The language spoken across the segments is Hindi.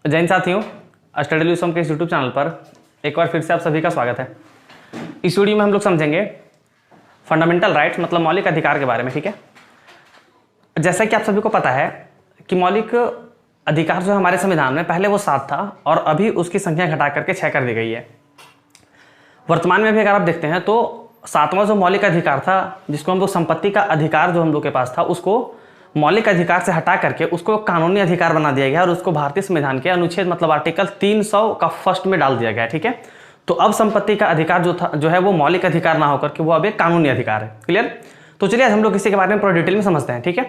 जैन साथियों, स्टडी लूसम के इस यूट्यूब चैनल पर एक बार फिर से आप सभी का स्वागत है। इस वीडियो में हम लोग समझेंगे फंडामेंटल राइट्स मतलब मौलिक अधिकार के बारे में। ठीक है, जैसा कि आप सभी को पता है कि मौलिक अधिकार जो हमारे संविधान में पहले वो 7 था और अभी उसकी संख्या घटा करके 6 कर दी गई है। वर्तमान में भी अगर आप देखते हैं तो 7वां जो मौलिक अधिकार था, जिसको हम लोग संपत्ति का अधिकार जो हम लोग के पास था, उसको मौलिक अधिकार से हटा करके उसको कानूनी अधिकार बना दिया गया और उसको भारतीय संविधान के अनुच्छेद मतलब आर्टिकल 300 का फर्स्ट में डाल दिया गया है। ठीक है, तो अब संपत्ति का अधिकार जो है वो मौलिक अधिकार ना होकर के वो अब एक कानूनी अधिकार है। क्लियर? तो चलिए आज हम लोग इसी के बारे में पूरा डिटेल में समझते हैं। ठीक है,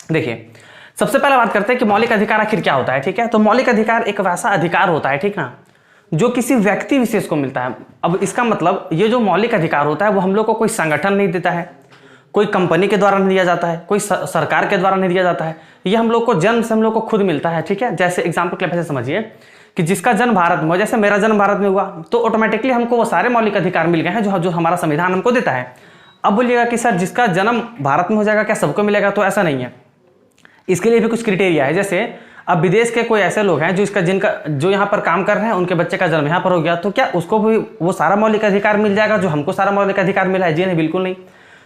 देखिए सबसे पहले बात करते हैं कि मौलिक अधिकार आखिर क्या होता है। ठीक है, तो मौलिक अधिकार एक वैसा अधिकार होता है, ठीक ना, जो किसी व्यक्ति विशेष को मिलता है। अब इसका मतलब ये जो मौलिक अधिकार होता है वो हम लोग को कोई संगठन नहीं देता है, कोई कंपनी के द्वारा नहीं दिया जाता है, कोई सरकार के द्वारा नहीं दिया जाता है, ये हम लोग को जन्म से हम लोग को खुद मिलता है। ठीक है, जैसे एग्जाम्पल के लिए समझिए कि जिसका जन्म भारत में हो, जैसे मेरा जन्म भारत में हुआ तो ऑटोमेटिकली हमको वो सारे मौलिक अधिकार मिल गए हैं जो हमारा संविधान हमको देता है। अब बोलिएगा कि सर जिसका जन्म भारत में हो जाएगा क्या सबको मिलेगा? तो ऐसा नहीं है, इसके लिए भी कुछ क्राइटेरिया है। जैसे अब विदेश के कोई ऐसे लोग हैं जो यहाँ पर काम कर रहे हैं, उनके बच्चे का जन्म यहाँ पर हो गया, तो क्या उसको भी वो सारा मौलिक अधिकार मिल जाएगा जो हमको सारा मौलिक अधिकार मिला है? जी नहीं, बिल्कुल नहीं।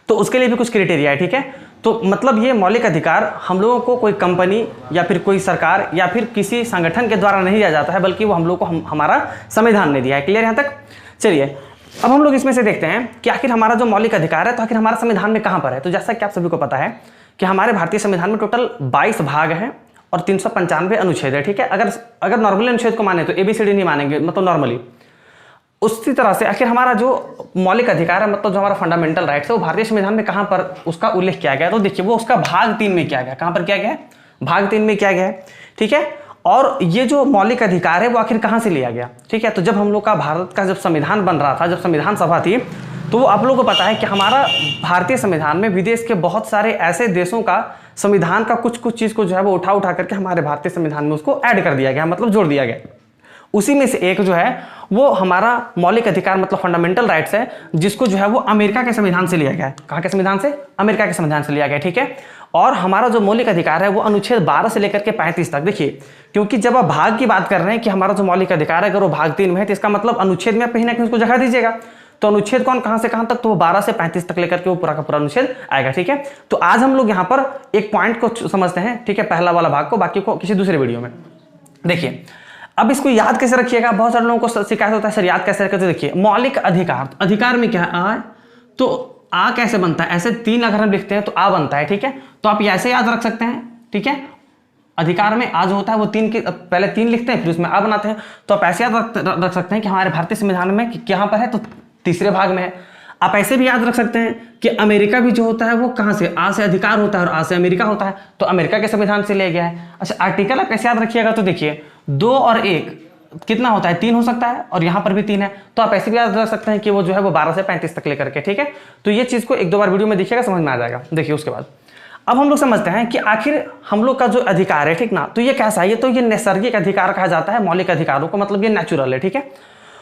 तो उसके लिए भी कुछ क्राइटेरिया है। ठीक है, तो मतलब ये मौलिक अधिकार हम लोगों को कोई कंपनी या फिर कोई सरकार या फिर किसी संगठन के द्वारा नहीं दिया जाता है, बल्कि वो हम लोग को हमारा संविधान ने दिया है। क्लियर यहाँ तक? चलिए अब हम लोग इसमें से देखते हैं कि आखिर हमारा जो मौलिक अधिकार है तो आखिर हमारा संविधान में कहाँ पर है। तो जैसा कि आप सभी को पता है कि हमारे भारतीय संविधान में टोटल 22 भाग हैं और 395 अनुच्छेद है। ठीक है, अगर नॉर्मली अनुच्छेद को माने तो ABCD नहीं मानेंगे, मतलब नॉर्मली। उसी तरह से आखिर हमारा जो मौलिक अधिकार है मतलब जो हमारा फंडामेंटल राइट्स है वो भारतीय संविधान में कहाँ पर उसका उल्लेख किया गया? तो देखिए वो उसका भाग 3 में किया गया। कहाँ पर किया गया है? भाग 3 में किया गया है। ठीक है, और ये जो मौलिक अधिकार है वो आखिर कहाँ से लिया गया? ठीक है, तो जब हम लोग का भारत का जब संविधान बन रहा था, जब संविधान सभा थी, तो वो आप लोगों को पता है कि हमारा भारतीय संविधान में विदेश के बहुत सारे ऐसे देशों का संविधान का कुछ चीज़ को जो है वो उठा करके हमारे भारतीय संविधान में उसको ऐड कर दिया गया, मतलब जोड़ दिया गया। उसी में से एक जो है वो हमारा मौलिक अधिकार मतलब फंडामेंटल राइट्स है, जिसको जो है वो अमेरिका के संविधान से लिया गया है। कहाँ के संविधान से? अमेरिका के संविधान से लिया गया। ठीक है, और हमारा जो मौलिक अधिकार है वो अनुच्छेद 12 से लेकर के 35 तक। देखिए क्योंकि जब आप भाग की बात कर रहे हैं कि हमारा जो मौलिक अधिकार है अगर वो भाग 3 में है तो इसका मतलब अनुच्छेद में कहीं ना कहीं उसको जगह दीजिएगा। तो अनुच्छेद कौन कहां से कहां तक? तो वो 12 से 35 तक लेकर के वो पूरा का पूरा अनुच्छेद आएगा। ठीक है, तो आज हम लोग यहाँ पर एक पॉइंट को समझते हैं। ठीक है, पहला वाला भाग को, बाकी को किसी दूसरे वीडियो में। देखिए अब इसको याद कैसे रखिएगा? बहुत सारे लोगों को शिकायत होता है सर याद कैसे रखें। तो देखिए मौलिक अधिकार, अधिकार में क्या है? आ, तो आ कैसे बनता है? ऐसे 3 अगर हम लिखते हैं तो आ बनता है। ठीक है, तो आप ऐसे याद रख सकते हैं। ठीक है, अधिकार में आ जो होता है वो 3 के पहले 3 लिखते हैं फिर उसमें आ बनाते हैं। तो आप ऐसे याद रख सकते हैं कि हमारे भारतीय संविधान में कहाँ पर है? तो तीसरे भाग में है। आप ऐसे भी याद रख सकते हैं कि अमेरिका भी जो होता है वो कहाँ से? आ से अधिकार होता है और आ से अमेरिका होता है, तो अमेरिका के संविधान से लिया गया है। अच्छा आर्टिकल आप कैसे याद रखिएगा? तो देखिए 2 और 1 कितना होता है? 3 हो सकता है और यहाँ पर भी 3 है, तो आप ऐसे भी याद रख सकते हैं कि वो जो है वो 12 से 35 तक लेकर के। ठीक है, तो ये चीज़ को 1-2 बार वीडियो में देखिएगा, समझ में आ जाएगा। देखिए उसके बाद अब हम लोग समझते हैं कि आखिर हम लोग का जो अधिकार है, ठीक ना, तो ये कैसा है? ये तो ये नैसर्गिक अधिकार कहा जाता है मौलिक अधिकारों को, मतलब ये नेचुरल है। ठीक है,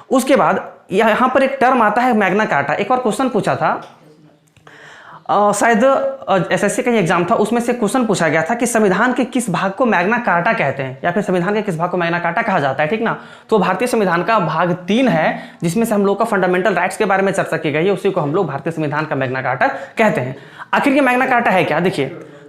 उसके बाद यहाँ पर एक टर्म आता है मैग्ना कार्टा। एक बार क्वेश्चन पूछा था, शायद SSC का ही एग्जाम था, उसमें से क्वेश्चन पूछा गया था कि संविधान के किस भाग को मैग्ना कार्टा कहते हैं या फिर संविधान के किस भाग को मैग्ना कार्टा कहा जाता है। ठीक ना, तो भारतीय संविधान का भाग 3 है जिसमें से हम लोग का फंडामेंटल राइट्स के बारे में चर्चा की गई है, उसी को हम लोग भारतीय संविधान का मैग्ना कार्टा कहते हैं। आखिर ये मैग्ना कार्टा है क्या? देखिए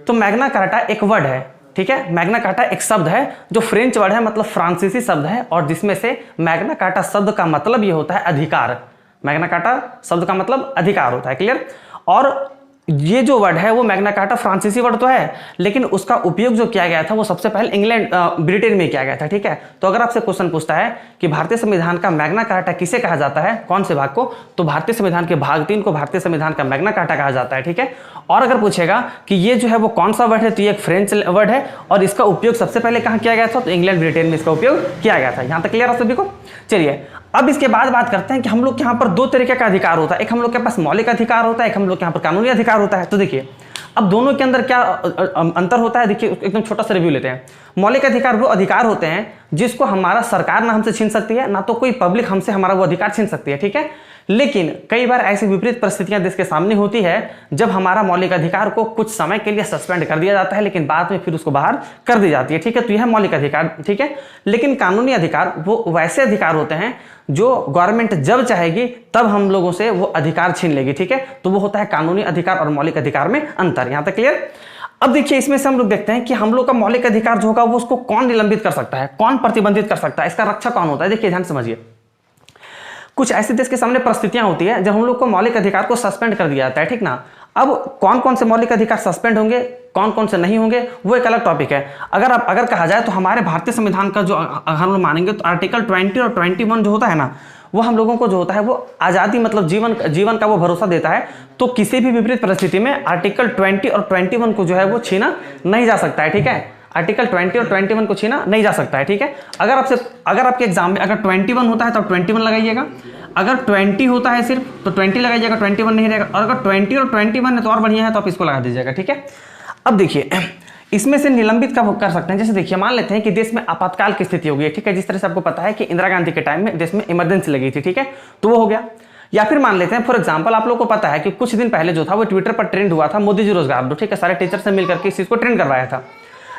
तो मैग्ना कार्टा एक वर्ड है। ठीक है, मैग्ना कार्टा एक शब्द है जो फ्रेंच वर्ड है, मतलब फ्रांसीसी शब्द है, और जिसमें से मैग्ना कार्टा शब्द का मतलब ये होता है अधिकार। मैग्ना कार्टा शब्द का मतलब अधिकार होता है। क्लियर? और ये जो वर्ड है वो मैग्ना कार्टा फ्रांसीसी वर्ड तो है, लेकिन उसका उपयोग जो किया गया था वो सबसे पहले ब्रिटेन में किया गया था। ठीक है, तो अगर आपसे क्वेश्चन पूछता है कि भारतीय संविधान का मैग्ना कार्टा किसे कहा जाता है, कौन से भाग को, तो भारतीय संविधान के भाग 3 को भारतीय संविधान का मैग्ना कार्टा कहा जाता है। ठीक है, और अगर पूछेगा कि ये जो है वो कौन सा वर्ड है, तो ये एक फ्रेंच वर्ड है और इसका उपयोग सबसे पहले कहाँ किया गया था? तो इंग्लैंड ब्रिटेन में इसका उपयोग किया गया था। यहाँ तक क्लियर है सभी को? चलिए अब इसके बाद बात करते हैं कि हम लोग के यहाँ पर 2 तरीके का अधिकार होता है। एक हम लोग के पास मौलिक अधिकार होता है, एक हम लोग के यहाँ पर कानूनी अधिकार होता है। तो देखिए अब दोनों के अंदर क्या अंतर होता है? देखिए एकदम छोटा सा रिव्यू लेते हैं। मौलिक अधिकार वो अधिकार होते हैं जिसको हमारा सरकार ना हमसे छीन सकती है, ना तो कोई पब्लिक हमसे हमारा वो अधिकार छीन सकती है, ठीक है। लेकिन कई बार ऐसी विपरीत परिस्थितियां देश के सामने होती है जब हमारा मौलिक अधिकार को कुछ समय के लिए सस्पेंड कर दिया जाता है, लेकिन बाद में फिर उसको बाहर कर दी जाती है, ठीक है। तो यह मौलिक अधिकार, ठीक है। लेकिन कानूनी अधिकार वो वैसे अधिकार होते हैं जो गवर्नमेंट जब चाहेगी तब हम लोगों से वो अधिकार छीन लेगी, ठीक है। तो वो होता है कानूनी अधिकार और मौलिक अधिकार में अंतर। यहां तक क्लियर। अब देखिए इसमें से हम लोग देखते हैं कि हम लोग का मौलिक अधिकार जो होगा वो उसको कौन निलंबित कर सकता है, कौन प्रतिबंधित कर सकता है, इसका रक्षक कौन होता है। देखिए ध्यान समझिए, कुछ ऐसे देश के सामने परिस्थितियां होती है जब हम लोग को मौलिक अधिकार को सस्पेंड कर दिया जाता है, ठीक ना। अब कौन कौन से मौलिक अधिकार सस्पेंड होंगे, कौन कौन से नहीं होंगे, वो एक अलग टॉपिक है। अगर कहा जाए तो हमारे भारतीय संविधान का जो हम लोग मानेंगे तो आर्टिकल 20 और 21 जो होता है ना, वो हम लोगों को जो होता है वो आज़ादी मतलब जीवन का वो भरोसा देता है। तो किसी भी विपरीत परिस्थिति में आर्टिकल 20 और 21 को जो है वो छीना नहीं जा सकता है, ठीक है। आर्टिकल 20 और 21 को छीना नहीं जा सकता है, ठीक है। अगर आपके एग्जाम में अगर 21 होता है तो 21 लगाइएगा, अगर 20 होता है सिर्फ तो 20 लगाइएगा, 21 नहीं रहेगा। और अगर 20 और 21 है तो और बढ़िया है तो आप इसको लगा दीजिएगा, ठीक है। अब देखिए इसमें से निलंबित कब कर सकते हैं, जैसे देखिए मान लेते हैं कि देश में आपातकाल की स्थिति हो गई है, ठीक है। जिस तरह से आपको पता है कि इंदिरा गांधी के टाइम में देश में इमरजेंसी लगी थी, ठीक है, तो वो हो गया। या फिर मान लेते हैं फॉर एग्जांपल आप लोगों को पता है कि कुछ दिन पहले जो था वो ट्विटर पर ट्रेंड हुआ था, मोदी जी रोजगार दो, ठीक है। सारे टीचर से मिलकर के इस चीज को ट्रेंड करवाया था।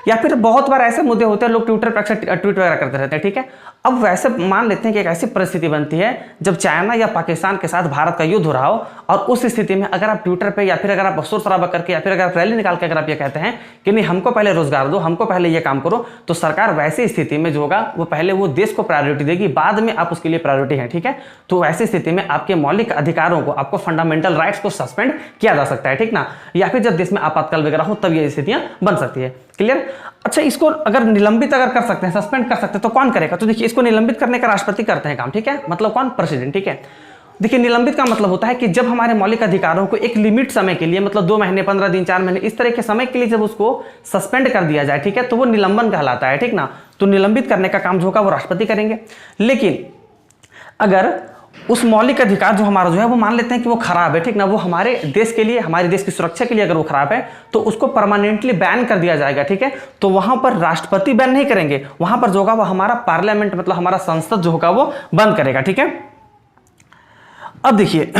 या फिर बहुत बार ऐसे मुद्दे होते हैं लोग ट्विटर पर अक्सर ट्वीट वगैरह करते रहते हैं, ठीक है। अब वैसे मान लेते हैं कि एक ऐसी परिस्थिति बनती है जब चाइना या पाकिस्तान के साथ भारत का युद्ध हो रहा हो, और उस स्थिति में अगर आप ट्विटर पे या फिर अगर आप शोर शराबा करके या फिर अगर आप रैली निकाल के अगर आप ये कहते हैं कि नहीं हमको पहले रोजगार दो, हमको पहले ये काम करो, तो सरकार वैसी स्थिति में जो होगा वो पहले वो देश को प्रायोरिटी देगी, बाद में आप उसके लिए प्रायोरिटी है, ठीक है। तो वैसी स्थिति में आपके मौलिक अधिकारों को, आपको फंडामेंटल राइट्स को सस्पेंड किया जा सकता है, ठीक ना। या फिर जब देश में आपातकाल वगैरह हो तब ये स्थितियां बन सकती है। क्लियर। अच्छा, इसको अगर निलंबित अगर कर सकते हैं, सस्पेंड कर सकते हैं, तो कौन करेगा। तो देखिए इसको निलंबित करने का राष्ट्रपति करते हैं काम, ठीक है। मतलब कौन, प्रेसिडेंट, ठीक है। देखिए निलंबित का मतलब होता है कि जब हमारे मौलिक अधिकारों को एक लिमिट समय के लिए, मतलब 2 महीने, 15 दिन, 4 महीने, इस तरह के समय के लिए जब उसको सस्पेंड कर दिया जाए, ठीक है, तो वो निलंबन कहलाता है, ठीक ना। तो निलंबित करने का काम जो होगा वो राष्ट्रपति करेंगे। लेकिन अगर उस मौलिक अधिकार जो हमारा जो है वो मान लेते हैं कि वो खराब है, ठीक ना, वो हमारे देश के लिए, हमारे देश की सुरक्षा के लिए अगर वो खराब है तो उसको परमानेंटली बैन कर दिया जाएगा, ठीक है। तो वहां पर राष्ट्रपति बैन नहीं करेंगे, वहां पर जो होगा वो हमारा पार्लियामेंट मतलब हमारा संसद जो होगा वो बंद करेगा, ठीक है। अब देखिए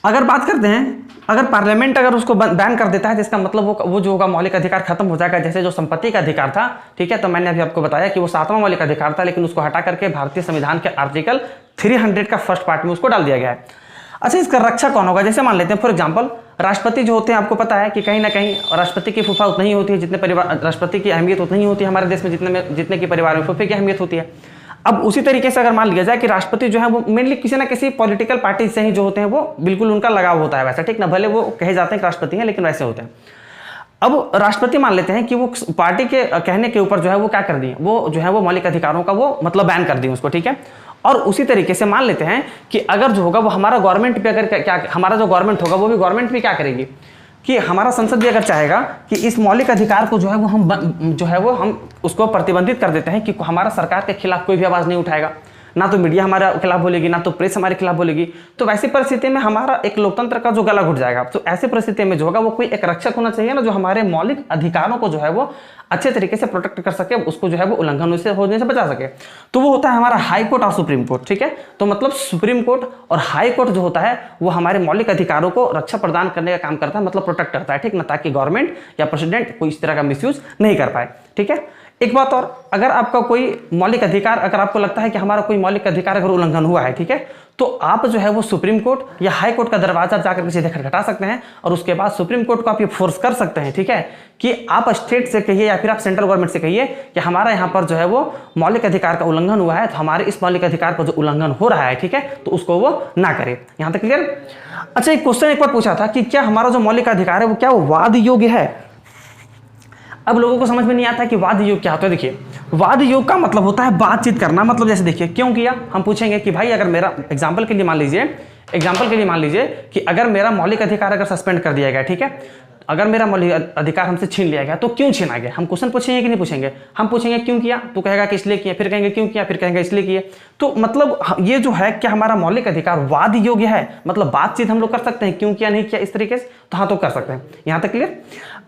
अगर बात करते हैं, अगर पार्लियामेंट अगर उसको बैन कर देता है तो इसका मतलब वो जो होगा मौलिक अधिकार खत्म हो जाएगा। जैसे जो संपत्ति का अधिकार था, ठीक है, तो मैंने अभी आपको बताया कि वो 7वां मौलिक अधिकार था, लेकिन उसको हटा करके भारतीय संविधान के आर्टिकल 300 का फर्स्ट पार्ट में उसको डाल दिया गया है। अच्छा, इसका रक्षा कौन होगा। जैसे मान लेते हैं फॉर एग्जाम्पल राष्ट्रपति जो होते हैं, आपको पता है कि कहीं ना कहीं राष्ट्रपति की फूफा उतनी ही होती है जितने परिवार, राष्ट्रपति की अहमियत उतनी ही होती है हमारे देश में जितने की परिवार में फूफे की अहमियत होती है। अब उसी तरीके से अगर मान लिया जाए कि राष्ट्रपति जो है वो मेनली किसी ना किसी पॉलिटिकल पार्टी से ही जो होते हैं वो बिल्कुल उनका लगाव होता है वैसा, ठीक ना, भले वो कहे जाते हैं कि राष्ट्रपति हैं लेकिन वैसे होते हैं। अब राष्ट्रपति मान लेते हैं कि वो पार्टी के कहने के ऊपर जो है वो क्या कर दिए, वो जो है वो मौलिक अधिकारों का वो मतलब बैन कर दिए उसको, ठीक है। और उसी तरीके से मान लेते हैं कि अगर जो होगा वो हमारा गवर्नमेंट भी अगर क्या, हमारा जो गवर्नमेंट होगा वो भी गवर्नमेंट भी क्या करेगी कि हमारा संसद भी अगर चाहेगा कि इस मौलिक अधिकार को जो है वो हम उसको प्रतिबंधित कर देते हैं कि हमारा सरकार के खिलाफ कोई भी आवाज़ नहीं उठाएगा, ना तो मीडिया हमारे खिलाफ बोलेगी, ना तो प्रेस हमारे खिलाफ बोलेगी। तो वैसी परिस्थिति में हमारा एक लोकतंत्र का जो गला घुट जाएगा। तो ऐसी परिस्थिति में जो होगा वो कोई एक रक्षक होना चाहिए ना, जो हमारे मौलिक अधिकारों को जो है वो अच्छे तरीके से प्रोटेक्ट कर सके, उसको जो है वो उल्लंघन होने से बचा सके। तो वो होता है हमारा हाई कोर्ट और सुप्रीम कोर्ट, ठीक है। तो मतलब सुप्रीम कोर्ट और हाई कोर्ट जो होता है वो हमारे मौलिक अधिकारों को रक्षा प्रदान करने का काम करता है, मतलब प्रोटेक्ट करता है, ठीक ना, ताकि गवर्नमेंट या प्रेसिडेंट कोई इस तरह का मिसयूज नहीं कर पाए, ठीक है। एक बात और, अगर आपका कोई मौलिक अधिकार, अगर आपको लगता है कि हमारा कोई मौलिक अधिकार अगर उल्लंघन हुआ है, ठीक है, तो आप जो है वो सुप्रीम कोर्ट या हाई कोर्ट का दरवाजा जाकर के सीधे खटखटा सकते हैं और उसके बाद सुप्रीम कोर्ट को आप ये फोर्स कर सकते हैं, ठीक है, कि आप स्टेट से कहिए या फिर आप सेंट्रल गवर्नमेंट से कहिए कि हमारा यहाँ पर जो है वो मौलिक अधिकार का उल्लंघन हुआ है, तो हमारे इस मौलिक अधिकार का जो उल्लंघन हो रहा है, ठीक है, तो उसको वो ना करे। यहाँ तक क्लियर। अच्छा, एक क्वेश्चन एक बार पूछा था कि क्या हमारा जो मौलिक अधिकार है वो क्या वो वाद योग्य है। अब लोगों को समझ में नहीं आता कि वाद योग क्या होता है। देखिए वाद योग का मतलब होता है बातचीत करना। मतलब जैसे देखिए क्यों किया, हम पूछेंगे कि भाई अगर मेरा एग्जाम्पल के लिए मान लीजिए कि अगर मेरा मौलिक अधिकार अगर सस्पेंड कर दिया गया, ठीक है, अगर मेरा मौलिक अधिकार हमसे छीन लिया गया तो क्यों छीना गया, हम क्वेश्चन पूछेंगे कि नहीं पूछेंगे। हम पूछेंगे क्यों किया, तो कहेगा कि इसलिए किया, फिर कहेंगे क्यों किया, फिर कहेंगे इसलिए किया। तो मतलब ये जो है क्या हमारा मौलिक अधिकार वाद योग्य है, मतलब बातचीत हम लोग कर सकते हैं, क्यों किया नहीं किया इस तरीके से, तो हाँ तो कर सकते हैं। यहाँ तक क्लियर।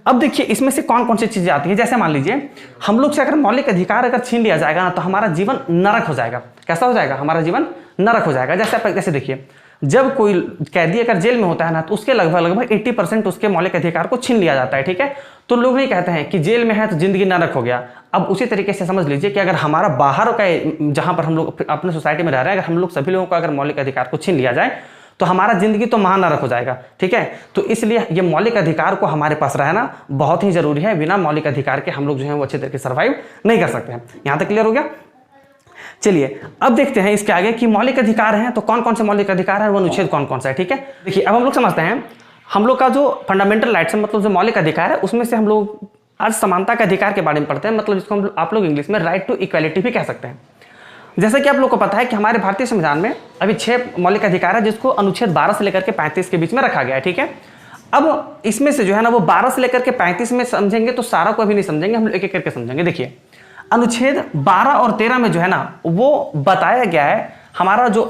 अब देखिए इसमें से कौन कौन सी चीजें आती है। जैसे मान लीजिए हम लोग से अगर मौलिक अधिकार अगर छीन लिया जाएगा ना तो हमारा जीवन नरक हो जाएगा। कैसा हो जाएगा? हमारा जीवन नरक हो जाएगा। जैसे देखिए जब कोई कैदी अगर जेल में होता है ना तो उसके लगभग 80% उसके मौलिक अधिकार को छीन लिया जाता है, ठीक है। तो लोग नहीं कहते हैं कि जेल में है तो जिंदगी नरक हो गया। अब उसी तरीके से समझ लीजिए कि अगर हमारा बाहर का जहां पर हम लोग अपने सोसाइटी में रह रहे हैं, अगर हम लोग सभी लोगों का अगर मौलिक अधिकार को छीन लिया जाए तो हमारा जिंदगी तो महानरक हो जाएगा, ठीक है। तो इसलिए ये मौलिक अधिकार को हमारे पास रहना बहुत ही जरूरी है। बिना मौलिक अधिकार के हम लोग जो है वो अच्छे तरीके से सर्वाइव नहीं कर सकते हैं। यहां तक क्लियर हो गया? चलिए अब देखते हैं इसके आगे कि मौलिक अधिकार हैं तो कौन कौन से मौलिक अधिकार है, वो अनुच्छेद कौन कौन सा है, ठीक है। देखिए अब हम लोग समझते हैं हम लोग का जो फंडामेंटल राइट्स है मतलब जो मौलिक अधिकार है उसमें से हम लोग आज समानता के अधिकार के बारे में पढ़ते हैं, मतलब जिसको हम आप लोग इंग्लिश में राइट टू इक्वालिटी भी कह सकते हैं। जैसा कि आप लोग को पता है कि हमारे भारतीय संविधान में अभी 6 मौलिक अधिकार है जिसको अनुच्छेद 12 से लेकर के 35 के बीच में रखा गया है, ठीक है। अब इसमें से जो है ना वो 12 से लेकर के 35 में समझेंगे तो सारा को अभी नहीं समझेंगे, हम एक एक करके समझेंगे। देखिए अनुच्छेद 12 और 13 में जो है ना वो बताया गया है हमारा जो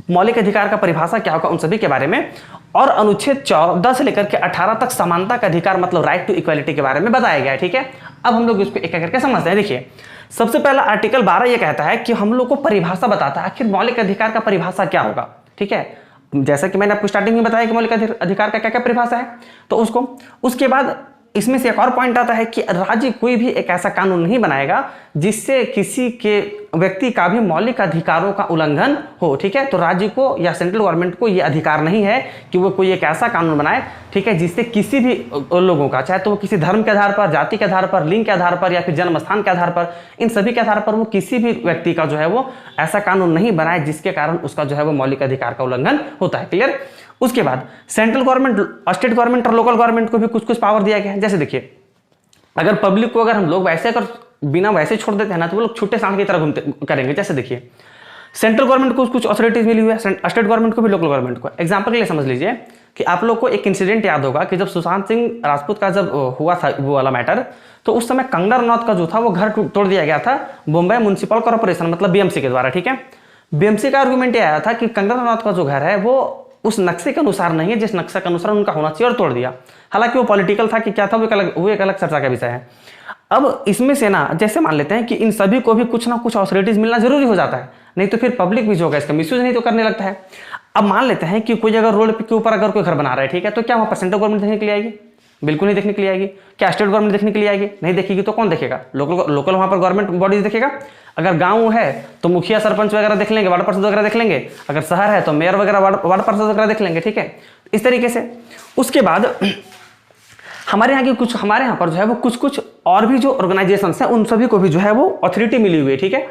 मौलिक अधिकार का परिभाषा क्या होगा उन सभी के बारे में, और अनुच्छेद 14 से लेकर के 18 तक समानता का अधिकार मतलब राइट टू इक्वालिटी के बारे में बताया गया है, ठीक है। अब हम लोग इसको एक एक करके समझते हैं। देखिए सबसे पहला आर्टिकल 12 ये कहता है कि हम लोग को परिभाषा बताता है आखिर मौलिक अधिकार का परिभाषा क्या होगा, ठीक है। जैसा कि मैंने आपको स्टार्टिंग में बताया कि मौलिक अधिकार का क्या क्या परिभाषा है, तो उसके बाद इसमें से एक और पॉइंट आता है कि राज्य कोई भी एक ऐसा कानून नहीं बनाएगा जिससे किसी के व्यक्ति का भी मौलिक अधिकारों का उल्लंघन हो, ठीक है। तो राज्य को या सेंट्रल गवर्नमेंट को यह अधिकार नहीं है कि वो कोई एक ऐसा कानून बनाए, ठीक है, जिससे किसी भी लोगों का, चाहे तो वो किसी धर्म के आधार पर, जाति के आधार पर, लिंग के आधार पर या फिर जन्म स्थान के आधार पर, इन सभी के आधार पर वो किसी भी व्यक्ति का जो है वो ऐसा कानून नहीं बनाए जिसके कारण उसका जो है वो मौलिक अधिकार का उल्लंघन होता है। क्लियर? उसके बाद सेंट्रल गवर्नमेंट, स्टेट गवर्नमेंट और लोकल गवर्नमेंट को भी कुछ कुछ पावर दिया गया है। जैसे देखिए अगर पब्लिक को अगर हम लोग वैसे अगर बिना वैसे छोड़ देते हैं ना तो वो लोग छूटे सांड की तरह घूमते करेंगे। जैसे देखिए सेंट्रल गवर्नमेंट को कुछ अथॉरिटीज मिली हुई है, स्टेट गवर्नमेंट को भी, लोकल गवर्नमेंट को। एग्जांपल के लिए समझ लीजिए कि आप लोग को एक इंसिडेंट याद होगा कि जब सुशांत सिंह राजपूत का जब हुआ था वो वाला मैटर, तो उस समय कंगना रनौत का जो था वो घर तोड़ दिया गया था बॉम्बे म्युनिसिपल कॉर्पोरेशन मतलब बीएमसी के द्वारा, ठीक है। बीएमसी का आर्गुमेंट ये आया था कि कंगना रनौत का जो घर है वो उस नक्शे के अनुसार नहीं है जिस नक्शे के अनुसार उनका होना चाहिए और तोड़ दिया। हालांकि वो पॉलिटिकल था कि क्या था वो एक अलग चर्चा का विषय है। अब इसमें से ना जैसे मान लेते हैं कि इन सभी को भी कुछ ना कुछ अथॉरिटीज मिलना जरूरी हो जाता है, नहीं तो फिर पब्लिक भी जो होगा इसका मिसयूज नहीं तो करने लगता है। अब मान लेते हैं कि कोई अगर रोड के ऊपर अगर कोई घर बना रहा है, ठीक है, तो क्या वहां पर सेंट्रल गवर्नमेंट देखने के लिए आएगी? बिल्कुल नहीं देखने के लिए आएगी। क्या स्टेट गवर्नमेंट देखने के लिए आएगी? नहीं देखेगी। तो कौन देखेगा? लोकल वहां पर गवर्नमेंट बॉडीज देखेगा। अगर गांव है तो मुखिया सरपंच वगैरह देख लेंगे, वार्ड पार्षद वगैरह देख लेंगे। अगर शहर है तो मेयर वगैरह वार्ड पार्षद वगैरह देख लेंगे, ठीक है, इस तरीके से। उसके बाद हमारे यहाँ पर जो है वो कुछ और भी जो ऑर्गेनाइजेशन है उन सभी को भी जो है वो अथॉरिटी मिली हुई है, ठीक है।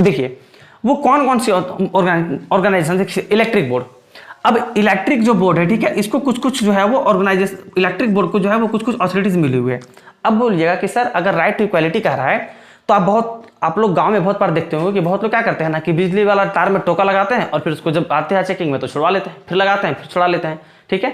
देखिए वो कौन कौन सी ऑर्गेनाइजेशन? Electric board. अब इलेक्ट्रिक जो बोर्ड है, ठीक है, इसको कुछ जो है वो ऑर्गेनाइजेशन, इलेक्ट्रिक बोर्ड को जो है वो कुछ अथॉरिटीज मिली हुई है। अब बोलिएगा कि सर अगर राइट टू इक्वालिटी कह रहा है तो आप लोग गांव में बहुत बार देखते होंगे कि बहुत लोग क्या करते हैं ना कि बिजली वाला तार में टोका लगाते हैं और फिर उसको जब आते हैं चेकिंग में तो छुड़वा लेते हैं, फिर लगाते हैं फिर छुड़ा लेते हैं, ठीक है।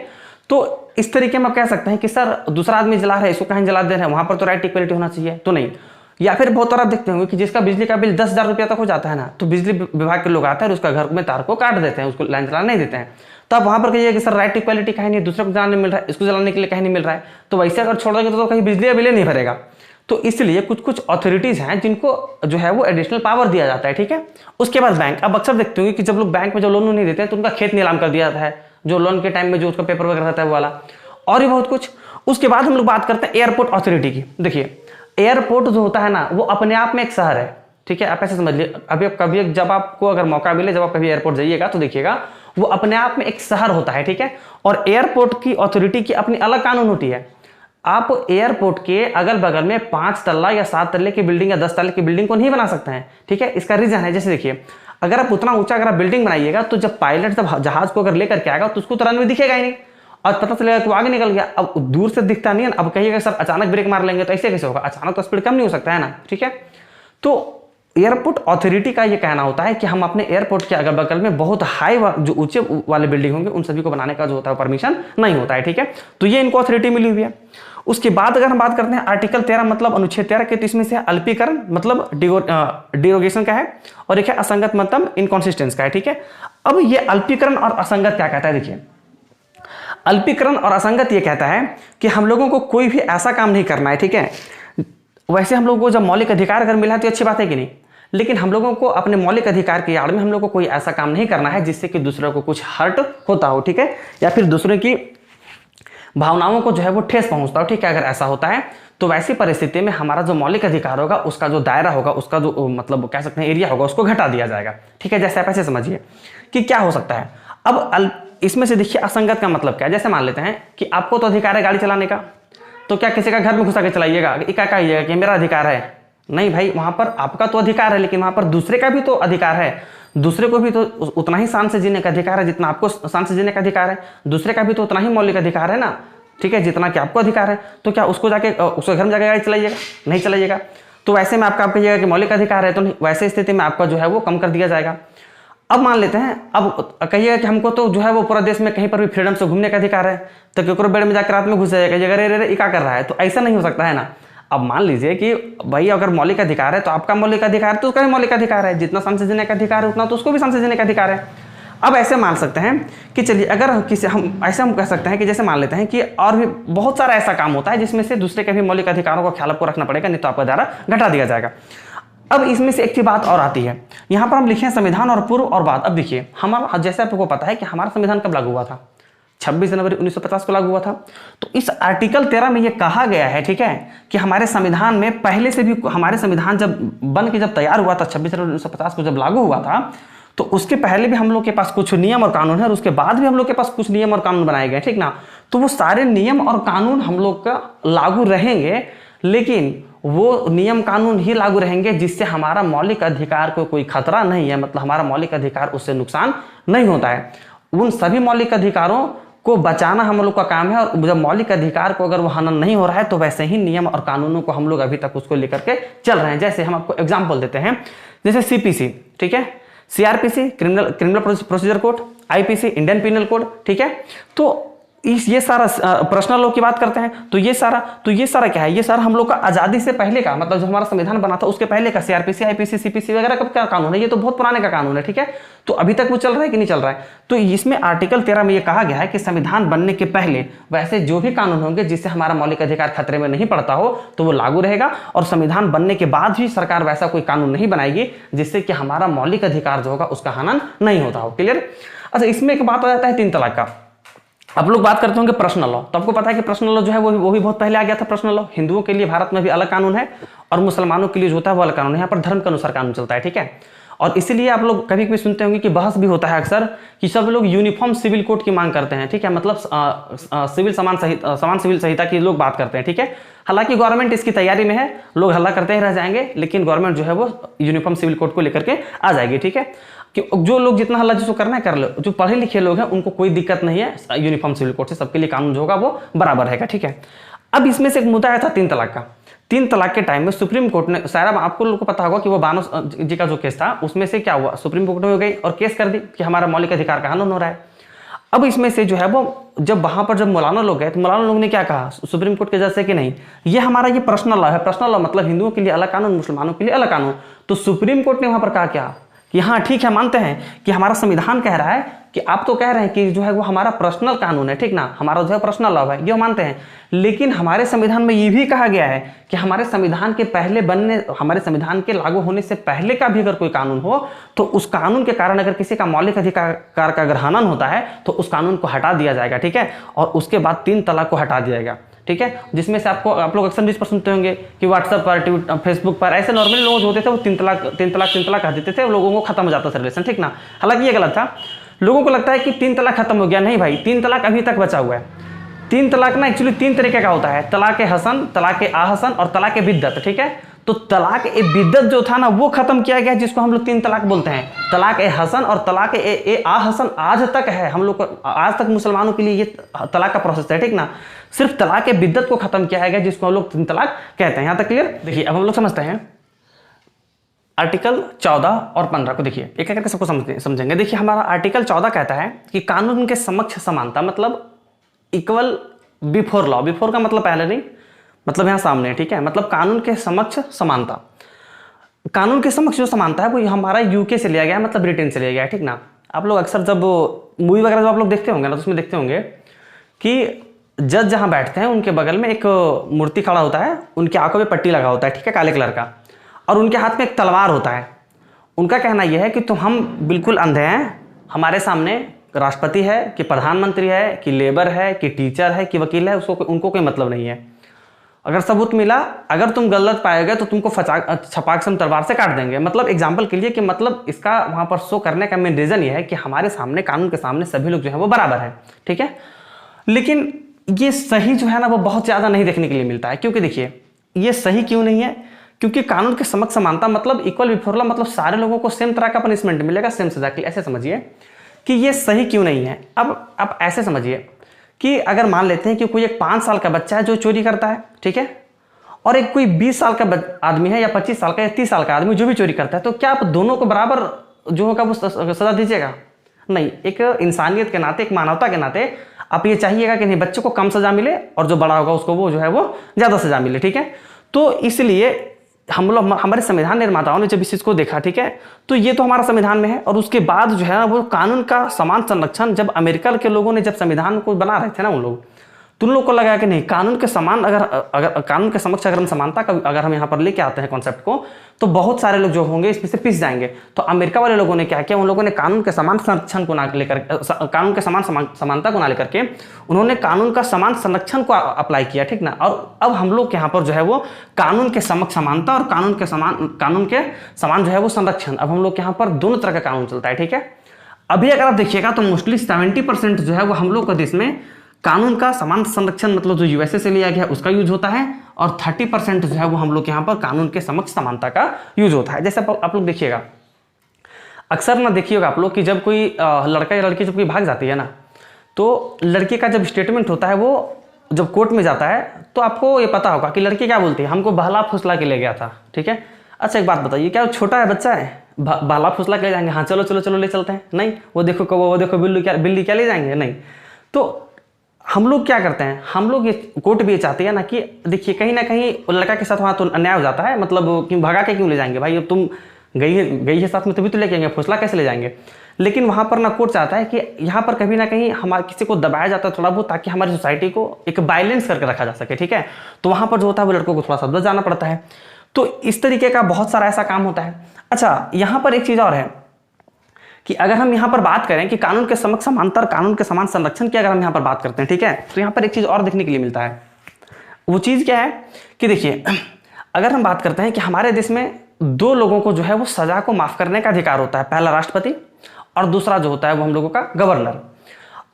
तो इस तरीके में आप कह सकते हैं कि सर दूसरा आदमी जला रहा है, इसको कहीं जला दे रहे हैं, वहां पर तो राइट इक्वालिटी होना चाहिए, तो नहीं। या फिर बहुत बार आप देखते होंगे कि जिसका बिजली का बिल 10,000 रुपया तक हो जाता है ना, तो बिजली विभाग के लोग आते हैं और उसका घर में तार को काट देते हैं, उसको लाइन जलाने नहीं देते हैं। तो आप वहां पर कहिए कि सर राइट इक्वालिटी कहीं नहीं, दूसरे को जलाने मिल रहा है, इसको जलाने के लिए कहीं नहीं मिल रहा है, तो वैसे अगर छोड़ देंगे तो कहीं बिजली का बिल नहीं भरेगा। तो इसलिए कुछ अथॉरिटीज हैं जिनको जो है वो एडिशनल पावर दिया जाता है, ठीक है। उसके बाद बैंक। अब अक्सर देखते होंगे कि जब लोग बैंक में जो लोन नहीं देते हैं तो उनका खेत नीलाम कर दिया जाता है, जो लोन के टाइम में जो उसका पेपर वगैरह रहता है वो वाला, और भी बहुत कुछ। उसके बाद हम लोग बात करते हैं एयरपोर्ट अथॉरिटी की। देखिए एयरपोर्ट जो होता है ना वो अपने आप में एक शहर है, ठीक है। आप ऐसे समझ लीजिए, अभी कभी जब आपको अगर मौका मिले, जब आप कभी एयरपोर्ट जाइएगा तो देखिएगा वो अपने आप में एक शहर होता है, ठीक है। और एयरपोर्ट की अथॉरिटी की अपनी अलग कानून होती है। आप एयरपोर्ट के अगल बगल में 5 तल्ला या 7 तल्ले की बिल्डिंग या 10 तल्ले की बिल्डिंग को नहीं बना सकते हैं, ठीक है। इसका रीजन है, जैसे देखिए अगर आप उतना ऊंचा अगर आप बिल्डिंग बनाइएगा तो जब पायलट जब जहाज को अगर लेकर के आएगा तो उसको तो रनवे दिखेगा ही नहीं, और पता चलेगा कि वो आगे निकल गया। अब दूर से दिखता नहीं है। अब कहिएगा सर अचानक ब्रेक मार लेंगे तो ऐसे कैसे होगा? अचानक तो स्पीड कम नहीं हो सकता है ना, ठीक है। तो एयरपोर्ट अथॉरिटी का ये कहना होता है कि हम अपने एयरपोर्ट के अगल बगल में बहुत हाई जो ऊंचे वाले बिल्डिंग होंगे उन सभी को बनाने का जो होता है परमिशन नहीं होता है, ठीक है। तो ये इनको अथॉरिटी मिली हुई है। उसके बाद अगर हम बात करते हैं आर्टिकल 13 मतलब अनुच्छेद 13 के, तो इसमें से अल्पीकरण मतलब डिरोगेशन का है, और एक है असंगत मतलब इनकॉन्सिस्टेंस का है, ठीक है। अब ये अल्पीकरण और असंगत क्या कहता है? देखिए अल्पीकरण और असंगत ये कहता है कि हम लोगों को कोई भी ऐसा काम नहीं करना है, ठीक है। वैसे हम लोगों को जब मौलिक अधिकार अगर मिला है तो अच्छी बात है कि नहीं, लेकिन हम लोगों को अपने मौलिक अधिकार की आड़ में हम लोग को कोई ऐसा काम नहीं करना है जिससे कि दूसरों को कुछ हर्ट होता हो, ठीक है, या फिर दूसरे की भावनाओं को जो है वो ठेस पहुंचता हो, ठीक है। अगर ऐसा होता है तो वैसी परिस्थिति में हमारा जो मौलिक अधिकार होगा उसका जो दायरा होगा, उसका जो मतलब कह सकते हैं एरिया होगा, उसको घटा दिया जाएगा, ठीक है। जैसे आप ऐसे समझिए कि क्या हो सकता है। अब इसमें से देखिए असंगत का मतलब क्या है। जैसे मान लेते हैं कि आपको तो अधिकार है गाड़ी चलाने का, तो क्या किसी का घर में घुसा के चलाइएगा, क्या कहिएगा कि मेरा अधिकार है? नहीं भाई, वहां पर आपका तो अधिकार है, लेकिन वहां पर दूसरे का भी तो अधिकार है। दूसरे को भी तो उतना ही शान से जीने का अधिकार है जितना आपको शान से जीने का अधिकार है। दूसरे का भी तो उतना ही मौलिक अधिकार है ना, ठीक है, जितना कि आपको अधिकार है। तो क्या उसको जाके उसके घर में जाके गाड़ी चलाइएगा? नहीं चलाइएगा। तो वैसे में आपका आप कहिएगा कि मौलिक अधिकार है, तो वैसे स्थिति में आपका जो है वो कम कर दिया जाएगा। अब मान लेते हैं, अब कहिएगा कि हमको तो जो है वो पूरा देश में कहीं पर भी फ्रीडम से घूमने का अधिकार है, तो केकरो बेड में जाकर रात में घुस जाएगा, कहिएगा अरे अरे क्या कर रहा है? तो ऐसा नहीं हो सकता है ना। अब मान लीजिए कि भाई अगर मौलिक अधिकार है तो आपका मौलिक अधिकार है तो उसका भी मौलिक अधिकार है, जितना शान से जीने का अधिकार है उतना तो उसको भी शान से जीने का अधिकार है। अब ऐसे मान सकते हैं कि चलिए अगर किसी हम ऐसे हम कह सकते हैं कि जैसे मान लेते हैं कि और भी बहुत सारा ऐसा काम होता है जिसमें से दूसरे के भी मौलिक अधिकारों का ख्याल आपको रखना पड़ेगा, नहीं तो आपका दायरा घटा दिया जाएगा। अब इसमें से एक चीज बात और आती है, यहाँ पर हम लिखे संविधान और पूर्व और बाद। अब देखिए हमारा, जैसे आपको पता है कि हमारा संविधान कब लागू हुआ था? 26 जनवरी 1950 को लागू हुआ था। तो इस आर्टिकल 13 में ये कहा गया है, ठीक है, कि हमारे संविधान में पहले से भी, हमारे संविधान जब बन के जब तैयार हुआ था 26 जनवरी 1950 को जब लागू हुआ था, तो उसके पहले भी हम लोग के पास कुछ नियम और कानून है और उसके बाद भी हम लोग के पास कुछ नियम और कानून बनाए गए, ठीक ना। तो वो सारे नियम और कानून हम लोग का लागू रहेंगे, लेकिन वो नियम कानून ही लागू रहेंगे जिससे हमारा मौलिक अधिकार को कोई खतरा नहीं है, मतलब हमारा मौलिक अधिकार उससे नुकसान नहीं होता है। उन सभी मौलिक अधिकारों को बचाना हम लोग का काम है, और जब मौलिक अधिकार को अगर वो हनन नहीं हो रहा है तो वैसे ही नियम और कानूनों को हम लोग अभी तक उसको लेकर के चल रहे हैं। जैसे हम आपको एग्जाम्पल देते हैं, जैसे सीपीसी, ठीक है, CrPC criminal procedure code, IPC Indian penal code, ठीक है। तो ये सारा पर्सनल लॉ की बात करते हैं, तो ये सारा क्या है? ये सारा हम लोग का आजादी से पहले का, मतलब जब हमारा संविधान बना था उसके पहले का सीआरपीसी, आईपीसी, सीपीसी वगैरह कब का कानून है? ये तो बहुत पुराने का कानून है, ठीक है। तो अभी तक वो चल रहा है कि नहीं चल रहा है? तो इसमें आर्टिकल 13 में ये कहा गया है कि संविधान बनने के पहले वैसे जो भी कानून होंगे जिससे हमारा मौलिक अधिकार खतरे में नहीं पड़ता हो तो वो लागू रहेगा, और संविधान बनने के बाद भी सरकार वैसा कोई कानून नहीं बनाएगी जिससे कि हमारा मौलिक अधिकार जो होगा उसका हनन नहीं होता हो। क्लियर? अच्छा, इसमें एक बात हो जाता है 3 तलाक का। आप लोग बात करते होंगे पर्सनल लॉ, तो आपको पता है कि पर्सनल लॉ जो है वो भी बहुत पहले आ गया था। पर्सनल लॉ हिंदुओं के लिए भारत में भी अलग कानून है और मुसलमानों के लिए जो होता है वो अलग कानून है। यहाँ पर धर्म के अनुसार कानून चलता है, ठीक है। और इसीलिए आप लोग कभी कभी सुनते होंगे कि बहस भी होता है अक्सर कि सब लोग यूनिफॉर्म सिविल कोड की मांग करते हैं, ठीक है, मतलब समान सिविल संहिता की लोग बात करते हैं, ठीक है। हालांकि गवर्नमेंट इसकी तैयारी में है, लोग हल्ला करते ही रह जाएंगे, लेकिन गवर्नमेंट जो है वो यूनिफॉर्म सिविल कोड को लेकर के आ जाएगी, ठीक है। कि जो लोग जितना हल्ला जिसको करना है कर लो, जो पढ़े लिखे लोग हैं उनको कोई दिक्कत नहीं है, यूनिफॉर्म सिविल कोड से सबके लिए कानून जो होगा वो बराबर रहेगा, ठीक है। अब इसमें से एक मुद्दा आया था 3 तलाक का। 3 तलाक के टाइम में सुप्रीम कोर्ट ने, शायद आपको लोगों को पता होगा कि वो बानो जी का जो केस था उसमें से क्या हुआ, सुप्रीम कोर्ट में हो गई और केस कर दी कि हमारा मौलिक अधिकार का हनन हो रहा है। अब इसमें से जो है वो जब वहां पर जब मौलाना लोग गए तो मौलाना लोग ने क्या कहा सुप्रीम कोर्ट के जज से कि नहीं, ये हमारा ये पर्सनल लॉ है। पर्सनल लॉ मतलब हिंदुओं के लिए अलग कानून, मुसलमानों के लिए अलग कानून। तो सुप्रीम कोर्ट ने वहां पर कहा क्या कि हाँ ठीक है, मानते हैं कि हमारा संविधान कह रहा है कि आप तो कह रहे हैं कि जो है वो हमारा पर्सनल कानून है, ठीक ना, हमारा जो है पर्सनल लॉ है, ये मानते हैं, लेकिन हमारे संविधान में ये भी कहा गया है कि हमारे संविधान के पहले बनने, हमारे संविधान के लागू होने से पहले का भी अगर कोई कानून हो तो उस कानून के कारण अगर किसी का मौलिक अधिकार का अगर हनन होता है तो उस कानून को हटा दिया जाएगा, ठीक है, और उसके बाद 3 तलाक को हटा दिया जाएगा, ठीक है। जिसमें से आप लोग अक्सर न्यूज़ पर सुनते होंगे कि व्हाट्सएप पर, फेसबुक पर ऐसे नॉर्मली लोग जो होते थे वो 3 तलाक कह देते थे, लोगों को खत्म हो जाता था रिलेशन, ठीक ना। हालांकि ये गलत था। लोगों को लगता है कि 3 तलाक खत्म हो गया, नहीं भाई, 3 तलाक अभी तक बचा हुआ है। 3 तलाक ना एक्चुअली 3 तरीके का होता है, तलाक हसन, तलाक आहसन और तलाक बिद्दत, ठीक है। तो तलाक ए बिद्दत जो था ना वो खत्म किया गया, जिसको हम लोग 3 तलाक बोलते हैं। तलाक ए हसन और तलाक ए आहसन आज तक है, हम लोग को आज तक मुसलमानों के लिए ये तलाक का प्रोसेस है, ठीक ना। सिर्फ तलाक ए बिद्दत को खत्म किया गया जिसको हम लोग 3 तलाक कहते हैं। यहां तक क्लियर? देखिए अब हम लोग समझते हैं आर्टिकल 14 और 15 को। देखिए एक एक करके सबको समझेंगे। देखिए हमारा आर्टिकल 14 कहता है कि कानून के समक्ष समानता, मतलब इक्वल बिफोर लॉ। बिफोर का मतलब पहले नहीं, मतलब यहाँ सामने, ठीक है, मतलब कानून के समक्ष समानता। कानून के समक्ष जो समानता है वो हमारा यूके से लिया गया है, मतलब ब्रिटेन से लिया गया है, ठीक ना। आप लोग अक्सर जब मूवी वगैरह जब आप लोग देखते होंगे ना तो उसमें देखते होंगे कि जज जहाँ बैठते हैं उनके बगल में एक मूर्ति खड़ा होता है, उनकी आंखों में पट्टी लगा होता है, ठीक है, काले कलर का, और उनके हाथ में एक तलवार होता है। उनका कहना यह है कि तो हम बिल्कुल अंधे हैं, हमारे सामने राष्ट्रपति है कि प्रधानमंत्री है कि लेबर है कि टीचर है कि वकील है, उसको उनको कोई मतलब नहीं है। अगर सबूत मिला, अगर तुम गलत पाएगा तो तुमको छपाक से हम तलवार से काट देंगे। मतलब एग्जाम्पल के लिए कि मतलब इसका वहां पर शो करने का मेन रीजन ये है कि हमारे सामने, कानून के सामने सभी लोग जो है वो बराबर है, ठीक है। लेकिन ये सही जो है ना वो बहुत ज्यादा नहीं देखने के लिए मिलता है, क्योंकि देखिए ये सही क्यों नहीं है, क्योंकि कानून के समक्ष समानता मतलब इक्वल बिफोर लॉ, मतलब सारे लोगों को सेम तरह का पनिशमेंट मिलेगा, सेम सजा के लिए। ऐसे समझिए कि ये सही क्यों नहीं है। अब आप ऐसे समझिए कि अगर मान लेते हैं कि कोई एक 5 साल का बच्चा है जो चोरी करता है, ठीक है, और एक कोई 20 साल का आदमी है या 25 साल का या 30 साल का आदमी जो भी चोरी करता है, तो क्या आप दोनों को बराबर जो होगा वो सजा दीजिएगा? नहीं। एक इंसानियत के नाते, एक मानवता के नाते आप ये चाहिएगा कि नहीं बच्चों को कम सजा मिले और जो बड़ा होगा उसको वो जो है वो ज्यादा सजा मिले, ठीक है। तो इसलिए हम लोग, हमारे संविधान निर्माताओं ने जब इस चीज को देखा, ठीक है, तो ये तो हमारा संविधान में है, और उसके बाद जो है वो कानून का समान संरक्षण, जब अमेरिका के लोगों ने जब संविधान को बना रहे थे ना उन लोग, तो उन लोग को लगा कि नहीं कानून के समान, अगर कानून के समक्ष अगर हम समानता का अगर हम यहाँ पर लेके आते हैं कॉन्सेप्ट को, तो बहुत सारे लोग जो होंगे इसमें से पिस जाएंगे। तो अमेरिका वाले लोगों ने क्या किया, उन लोगों ने कानून के समान संरक्षण को ना लेकर, कानून के समान समानता को ना लेकर के उन्होंने कानून का समान संरक्षण को अप्लाई किया, ठीक ना। और अब हम लोग यहाँ पर जो है वो कानून के समक्ष समानता और कानून के समान जो है वो संरक्षण, अब हम लोग यहाँ पर दोनों तरह का कानून चलता है, ठीक है। अभी अगर आप देखिएगा तो मोस्टली 70% जो है वो हम लोग का देश में कानून का समान संरक्षण मतलब जो यूएसए से लिया गया उसका यूज होता है, और 30% जो है वो हम लोग यहाँ पर कानून के समक्ष समानता का यूज होता है। जैसे आप लोग देखिएगा, अक्सर ना देखिएगा आप लोग कि जब कोई लड़का या लड़की जब कोई भाग जाती है ना, तो लड़के का जब स्टेटमेंट होता है वो जब कोर्ट में जाता है, तो आपको ये पता होगा कि लड़की क्या बोलती है, हमको बहला फुसला के ले गया था, ठीक है। अच्छा एक बात बताइए, क्या वो छोटा है, बच्चा है, बहला फुसला के ले जाएंगे? हाँ चलो चलो चलो ले चलते हैं। नहीं, वो देखो बिल्ली क्या ले जाएंगे? नहीं। तो हम लोग क्या करते हैं, हम लोग ये कोर्ट भी चाहते हैं ना कि देखिए कहीं ना कहीं लड़का के साथ वहाँ तो अन्याय हो जाता है, मतलब क्यों भगा के क्यों ले जाएंगे भाई, अब तुम गई है साथ में तभी तो लेके आएंगे, फुसला कैसे ले जाएंगे। लेकिन वहाँ पर ना कोर्ट चाहता है कि यहाँ पर कभी ना कहीं हमारे किसी को दबाया जाता है थोड़ा बहुत, ताकि हमारी सोसाइटी को एक बैलेंस करके रखा जा सके, ठीक है। तो वहाँ पर जो होता है वो लड़कों को थोड़ा सा बच जाना पड़ता है। तो इस तरीके का बहुत सारा ऐसा काम होता है। अच्छा यहाँ पर एक चीज़ और है कि अगर हम यहाँ पर बात करें कि कानून के समक्ष समानता और कानून के समान संरक्षण की अगर हम यहाँ पर बात करते हैं, ठीक है, तो यहाँ पर एक चीज और देखने के लिए मिलता है। वो चीज क्या है कि देखिए अगर हम बात करते हैं कि हमारे देश में 2 लोगों को जो है वो सजा को माफ करने का अधिकार होता है, पहला राष्ट्रपति और दूसरा जो होता है वो हम लोगों का गवर्नर।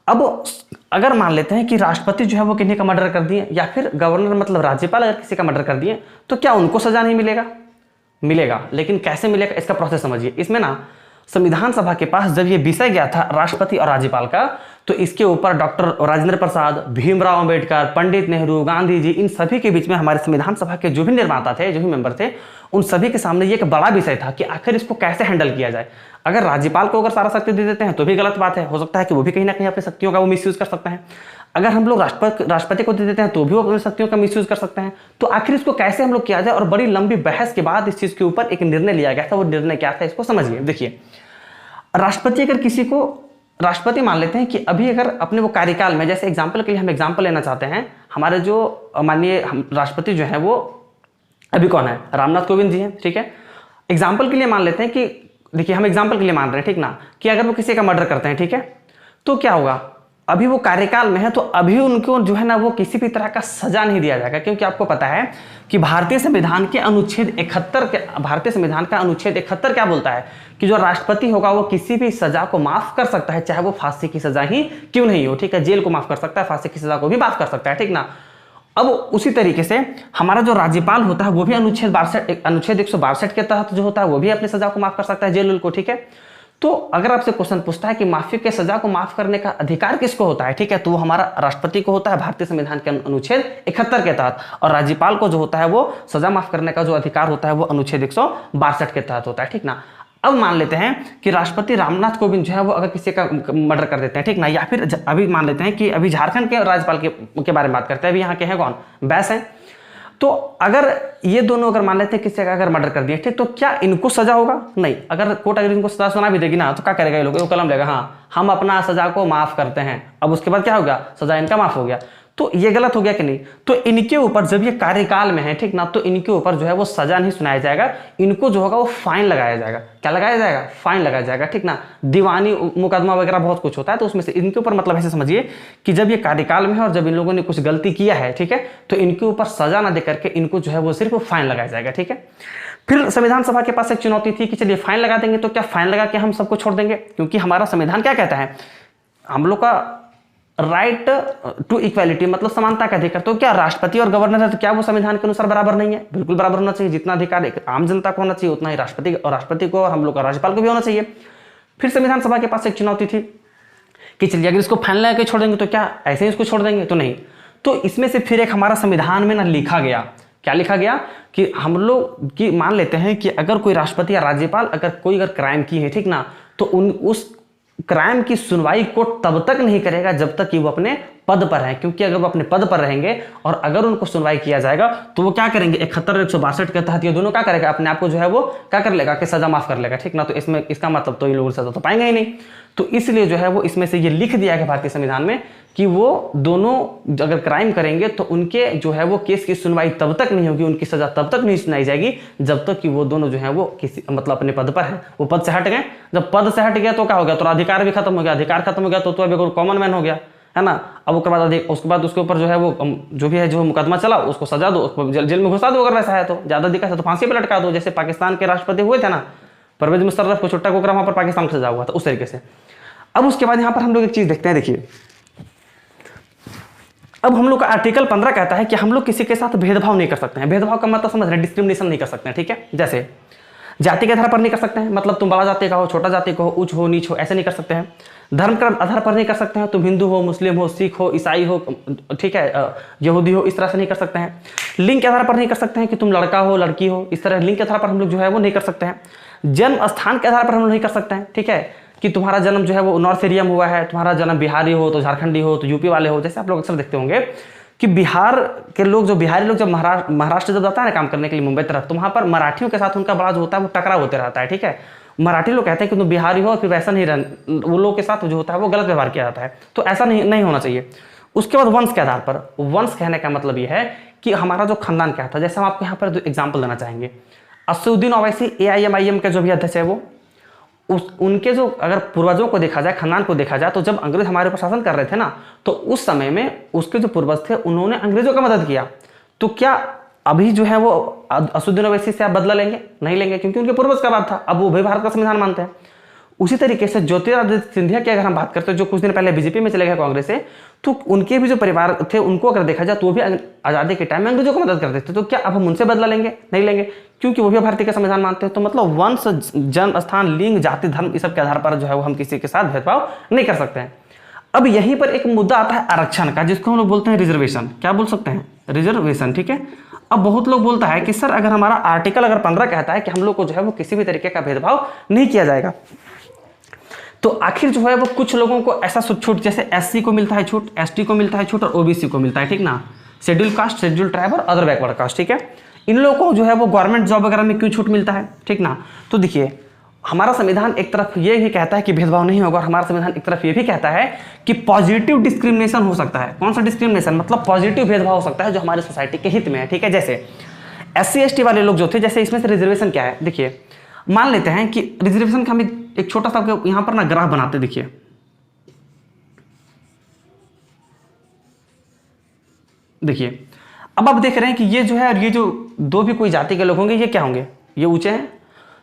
अब अगर मान लेते हैं कि राष्ट्रपति जो है वो किन्हीं का मर्डर कर दिए, या फिर गवर्नर मतलब राज्यपाल अगर किसी का मर्डर कर दिए, तो क्या उनको सजा नहीं मिलेगा? मिलेगा। लेकिन कैसे मिलेगा इसका प्रोसेस समझिए। इसमें ना संविधान सभा के पास जब ये विषय गया था राष्ट्रपति और राज्यपाल का, तो इसके ऊपर डॉक्टर राजेंद्र प्रसाद, भीमराव अंबेडकर, पंडित नेहरू, गांधी जी, इन सभी के बीच में हमारे संविधान सभा के जो भी निर्माता थे, जो भी मेंबर थे, उन सभी के सामने ये एक बड़ा विषय था कि आखिर इसको कैसे हैंडल किया जाए। अगर राज्यपाल को अगर सारा शक्ति दे देते हैं तो भी गलत बात है, हो सकता है कि वो भी कहीं ना कहीं अपनी शक्तियों का वो मिसयूज कर सकते हैं। अगर हम लोग राष्ट्रपति को दे देते हैं तो भी वो अपनी शक्तियों का मिसयूज कर सकते हैं। तो आखिर इसको कैसे हम लोग किया जाए, और बड़ी लंबी बहस के बाद इस चीज के ऊपर एक निर्णय लिया गया था। वो निर्णय क्या था इसको समझिए। देखिए राष्ट्रपति अगर किसी को राष्ट्रपति मान लेते हैं कि अभी अगर अपने वो कार्यकाल में, जैसे एग्जाम्पल के लिए हम एग्जाम्पल लेना चाहते हैं, हमारे जो माननीय राष्ट्रपति जो है वो अभी कौन है, रामनाथ कोविंद जी हैं, ठीक है। एग्जाम्पल के लिए मान लेते हैं कि देखिए हम एग्जाम्पल के लिए मान रहे हैं, ठीक ना, कि अगर वो किसी का मर्डर करते हैं, ठीक है, तो क्या होगा, अभी वो कार्यकाल में है तो अभी उनको जो है ना वो किसी भी तरह का सजा नहीं दिया जाएगा, क्योंकि आपको पता है कि भारतीय संविधान का अनुच्छेद 71 क्या बोलता है कि जो राष्ट्रपति होगा वो किसी भी सजा को माफ कर सकता है, चाहे वो फांसी की सजा ही क्यों नहीं हो, ठीक है। जेल को माफ कर सकता है, फांसी की सजा को भी माफ कर सकता है, ठीक ना। अब उसी तरीके से हमारा जो राज्यपाल होता है वो भी अनुच्छेद 162 के तहत जो होता है वो भी अपनी सजा को माफ कर सकता है, जेल को, ठीक है। तो अगर आपसे क्वेश्चन पूछता है कि माफी के सजा को माफ करने का अधिकार किसको होता है, ठीक है, तो वो हमारा राष्ट्रपति को होता है भारतीय संविधान के अनुच्छेद 71 के तहत, और राज्यपाल को जो होता है वो सजा माफ करने का जो अधिकार होता है वो अनुच्छेद 162 के तहत होता है, ठीक ना। अब मान लेते हैं कि राष्ट्रपति रामनाथ कोविंद जो है वो अगर किसी का मर्डर कर देते हैं, ठीक ना, या फिर अभी मान लेते हैं कि अभी झारखंड के राज्यपाल के बारे में बात करते हैं, अभी यहाँ के हैं कौन, बैस हैं। तो अगर ये दोनों अगर मान लेते हैं किसी का अगर मर्डर कर दिया, ठीक, तो क्या इनको सजा होगा? नहीं। अगर कोर्ट अगर इनको सजा सुना भी देगी ना, तो क्या करेगा ये लोग? वो कलम लेगा, हाँ हम अपना सजा को माफ करते हैं। अब उसके बाद क्या होगा? सजा इनका माफ हो गया। तो ये गलत हो गया कि नहीं? तो इनके ऊपर जब ये कार्यकाल में है, ठीक ना, तो इनके ऊपर जो है वो सजा नहीं सुनाया जाएगा, इनको जो होगा वो फाइन लगाया जाएगा। क्या लगाया जाएगा? फाइन लगाया जाएगा, ठीक ना। दीवानी मुकदमा वगैरह बहुत कुछ होता है, तो उसमें से इनके ऊपर मतलब ऐसे समझिए कि जब ये कार्यकाल में है और जब इन लोगों ने कुछ गलती किया है, ठीक है, तो इनके ऊपर सजा ना दे करके इनको जो है वो सिर्फ फाइन लगाया जाएगा, ठीक है। फिर संविधान सभा के पास एक चुनौती थी कि चलिए फाइन लगा देंगे, तो क्या फाइन लगा के हम सबको छोड़ देंगे? क्योंकि हमारा संविधान क्या कहता है? हम लोग का राइट टू इक्वालिटी, मतलब समानता का अधिकार। तो क्या राष्ट्रपति और गवर्नर है, तो क्या वो संविधान के अनुसार बराबर नहीं है? बिल्कुल बराबर होना चाहिए। जितना अधिकार एक आम जनता को होना चाहिए, उतना ही राष्ट्रपति को और हम लोग का राज्यपाल को भी होना चाहिए। फिर संविधान सभा के पास एक चुनौती थी कि चलिए अगर इसको फाइन लगा के छोड़ देंगे, तो क्या ऐसे ही इसको छोड़ देंगे? तो नहीं। तो इसमें से फिर एक हमारा संविधान में ना लिखा गया, क्या लिखा गया कि हम लोग की मान लेते हैं कि अगर कोई राष्ट्रपति या राज्यपाल अगर क्राइम की है, ठीक ना, तो उस क्राइम की सुनवाई कोर्ट तब तक नहीं करेगा जब तक कि वो अपने पद पर है। क्योंकि अगर वो अपने पद पर रहेंगे और अगर उनको सुनवाई किया जाएगा, तो वो क्या करेंगे? 71 और 162 के तहत ये दोनों क्या करेगा? अपने आप को जो है वो क्या कर लेगा कि सजा माफ कर लेगा, ठीक ना। तो इसमें इसका मतलब तो ये लोग सजा तो पाएंगे ही नहीं। तो इसलिए जो है वो इसमें से ये लिख दिया गया भारतीय संविधान में कि वो दोनों अगर क्राइम करेंगे तो उनके जो है वो केस की सुनवाई तब तक नहीं होगी, उनकी सजा तब तक नहीं सुनाई जाएगी जब तक कि वो दोनों जो है वो किसी मतलब अपने पद पर है, वो पद से हट गए। जब पद से हट गया तो क्या हो गया? तो अधिकार भी खत्म हो गया। अधिकार खत्म हो गया तो अभी कॉमन मैन हो गया, है ना। अब उसके बाद उसके ऊपर जो है वो जो भी है जो मुकदमा चला उसको सजा दो, उसको जेल में घुसा दो। अगर वैसा है तो ज्यादा दिक्कत है तो फांसी पे लटका दो, जैसे पाकिस्तान के राष्ट्रपति हुए थे ना, परवेज मुशर्रफ को छुट्टा कोकरा वहां पर पाकिस्तान को सजा हुआ था, उस तरीके से। अब उसके बाद यहां पर हम लोग एक चीज देखते हैं, देखिए अब हम लोग का आर्टिकल 15 कहता है कि हम लोग किसी के साथ भेदभाव नहीं कर सकते हैं। भेदभाव का मतलब समझ रहे हैं? डिस्क्रिमिनेशन नहीं कर सकते हैं, ठीक है। जैसे जाति के आधार पर नहीं कर सकते हैं, मतलब तुम बड़ा जाति का हो, छोटा जाति का हो, ऊंच हो, नीच हो, ऐसे नहीं कर सकते हैं। धर्म के आधार पर नहीं कर सकते हैं, तुम हिंदू हो, मुस्लिम हो, सिख हो, ईसाई हो, ठीक है, यहूदी हो, इस तरह से नहीं कर सकते हैं। लिंग के आधार पर नहीं कर सकते हैं कि तुम लड़का हो, लड़की हो, इस तरह लिंग के आधार पर हम लोग जो है वो नहीं कर सकते हैं। जन्म स्थान के आधार पर हम लोग नहीं कर सकते हैं, ठीक है, कि तुम्हारा जन्म जो है वो नॉर्थ एरिया में हुआ है, तुम्हारा जन्म बिहारी हो तो झारखंडी हो तो यूपी वाले हो। जैसे आप लोग अक्सर देखते होंगे कि बिहार के लोग, जो बिहारी लोग जब महाराष्ट्र जब जाता है ना काम करने के लिए मुंबई तरफ, तो वहां पर मराठियों के साथ उनका बड़ा जो होता है वो टकराव होते रहता है, ठीक है। मराठी लोग कहते हैं कि तुम बिहारी हो, फिर वैसा नहीं वो लोग के साथ जो होता है वो गलत व्यवहार किया जाता है, तो ऐसा नहीं होना चाहिए। उसके बाद वंश के आधार पर, वंश कहने का मतलब यह है कि हमारा जो खानदान क्या था। जैसे हम आपको यहाँ पर एग्जाम्पल देना चाहेंगे, असदुद्दीन ओवैसी AIMIM के जो भी अध्यक्ष है वो, उनके जो अगर पूर्वजों को देखा जाए, खानदान को देखा जाए, तो जब अंग्रेज हमारे ऊपर शासन कर रहे थे ना, तो उस समय में उसके जो पूर्वज थे उन्होंने अंग्रेजों का मदद किया। तो क्या अभी जो है वो असदुद्दीन ओवैसी से आप बदला लेंगे? नहीं लेंगे, क्योंकि उनके पूर्वज का बात था। अब वो भी भारत का संविधान मानते हैं। उसी तरीके से ज्योतिरादित्य सिंधिया की अगर हम बात करते हैं, जो कुछ दिन पहले बीजेपी में चले गए कांग्रेस से, तो उनके भी जो परिवार थे उनको अगर देखा जाए तो वो भी आजादी के टाइम में अंग्रेजों को मदद करते थे। तो क्या अब हम उनसे बदला लेंगे? नहीं लेंगे, क्योंकि वो भी भारतीय का संविधान मानते हैं। तो मतलब वंश, जन्म स्थान, लिंग, जाति, धर्म, इस सब के आधार पर जो है वो हम किसी के साथ भेदभाव नहीं कर सकते हैं। अब यहीं पर एक मुद्दा आता है आरक्षण का, जिसको हम लोग बोलते हैं रिजर्वेशन। क्या बोल सकते हैं? रिजर्वेशन, ठीक है। अब बहुत लोग बोलता है कि सर अगर हमारा आर्टिकल अगर 15 कहता है कि हम लोग को जो है वो किसी भी तरीके का भेदभाव नहीं किया जाएगा, तो आखिर जो है वो कुछ लोगों को ऐसा छूट, जैसे SC को मिलता है छूट, ST को मिलता है छूट और OBC को मिलता है, ठीक ना, शेड्यूल कास्ट, शेड्यूल ट्राइब और अदर बैकवर्ड कास्ट, ठीक है। इन लोगों को जो है वो गवर्नमेंट जॉब वगैरह में क्यों छूट मिलता है, ठीक ना। तो देखिए हमारा संविधान एक तरफ ये भी कहता है कि भेदभाव नहीं होगा, और हमारा संविधान एक तरफ ये भी कहता है कि पॉजिटिव डिस्क्रिमिनेशन हो सकता है। कौन सा डिस्क्रिमिनेशन? मतलब पॉजिटिव भेदभाव हो सकता है जो हमारे सोसाइटी के हित में है, ठीक है। जैसे SC ST वाले लोग जो थे, जैसे इसमें से रिजर्वेशन क्या है, देखिए मान लेते हैं कि रिजर्वेशन का हम एक छोटा सा यहां पर ना ग्राफ बनाते, देखिए देखिए अब आप देख रहे हैं कि ये जो है और ये जो दो भी कोई जाति के लोग होंगे, ये क्या होंगे? ये ऊंचे हैं।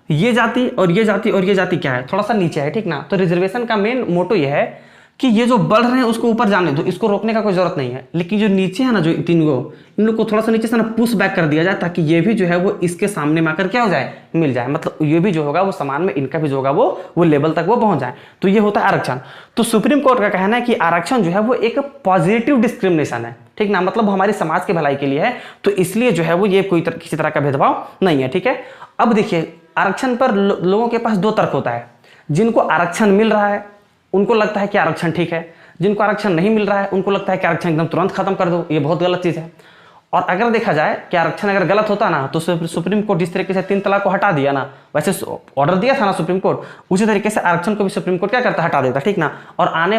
ये जाति और ये जाति और ये जाति क्या है? थोड़ा सा नीचे है, ठीक ना। तो रिजर्वेशन का मेन मोटो ये है कि ये जो बढ़ रहे हैं उसको ऊपर जाने दो, इसको रोकने का कोई जरूरत नहीं है। लेकिन जो नीचे है ना, जो तीन गो, इन लोग को थोड़ा सा नीचे से ना पुश बैक कर दिया जाए, ताकि ये भी जो है वो इसके सामने में आकर क्या हो जाए, मिल जाए। मतलब ये भी जो होगा वो समान में, इनका भी जो होगा वो लेवल तक वो पहुंच जाए। तो ये होता है आरक्षण। तो सुप्रीम कोर्ट का कहना है कि आरक्षण जो है वो एक पॉजिटिव डिस्क्रिमिनेशन है, ठीक ना, मतलब हमारी समाज के भलाई के लिए है। तो इसलिए जो है वो ये कोई किसी तरह का भेदभाव नहीं है, ठीक है। अब देखिए आरक्षण पर लोगों के पास दो तर्क होता है। जिनको आरक्षण मिल रहा है उनको लगता है कि आरक्षण ठीक है, जिनको आरक्षण नहीं मिल रहा है उनको लगता है कि आरक्षण एकदम तुरंत खत्म कर दो, ये बहुत गलत चीज है। और अगर देखा जाए कि आरक्षण अगर गलत होता ना तो सुप्रीम कोर्ट जिस तरीके से 3 तलाक को हटा दिया ना, वैसे ऑर्डर दिया था ना सुप्रीम कोर्ट, उसी तरीके से आरक्षण को भी सुप्रीम कोर्ट क्या करता, हटा देता, ठीक ना। और आने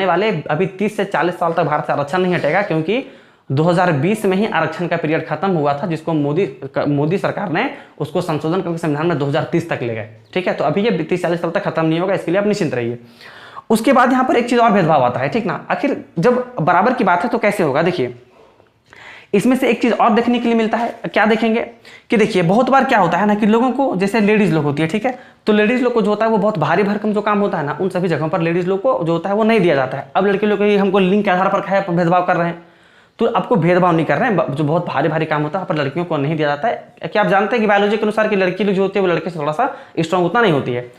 वाले अभी 30 से 40 साल तक भारत से आरक्षण नहीं हटेगा, क्योंकि 2020 में ही आरक्षण का पीरियड खत्म हुआ था, जिसको मोदी सरकार ने उसको संशोधन करके संविधान में 2030 तक ले गए, ठीक है। तो अभी ये 30-40 साल तक खत्म नहीं होगा, इसके लिए आप निश्चिंत रहिए। उसके बाद यहाँ पर एक चीज और भेदभाव आता है, ठीक ना। आखिर जब बराबर की बात है तो कैसे होगा, देखिए इसमें से एक चीज और देखने के लिए मिलता है, क्या देखेंगे कि देखिए बहुत बार क्या होता है ना कि लोगों को, जैसे लेडीज लोग होती है, ठीक है, तो लेडीज लोग को जो होता है वो बहुत भारी भरकम जो काम होता है ना, उन सभी जगहों पर लेडीज लोग को जो होता है वो नहीं दिया जाता है। अब लड़के लोग हमको लिंग के आधार पर भेदभाव कर रहे हैं, तो आपको भेदभाव नहीं कर रहे हैं, जो बहुत भारी काम होता है पर लड़कियों को नहीं दिया जाता है। क्या आप जानते हैं कि बायोलॉजी के अनुसार कि लड़की लोग जो होती है वो लड़के से थोड़ा सा स्ट्रांग उतना नहीं होती है।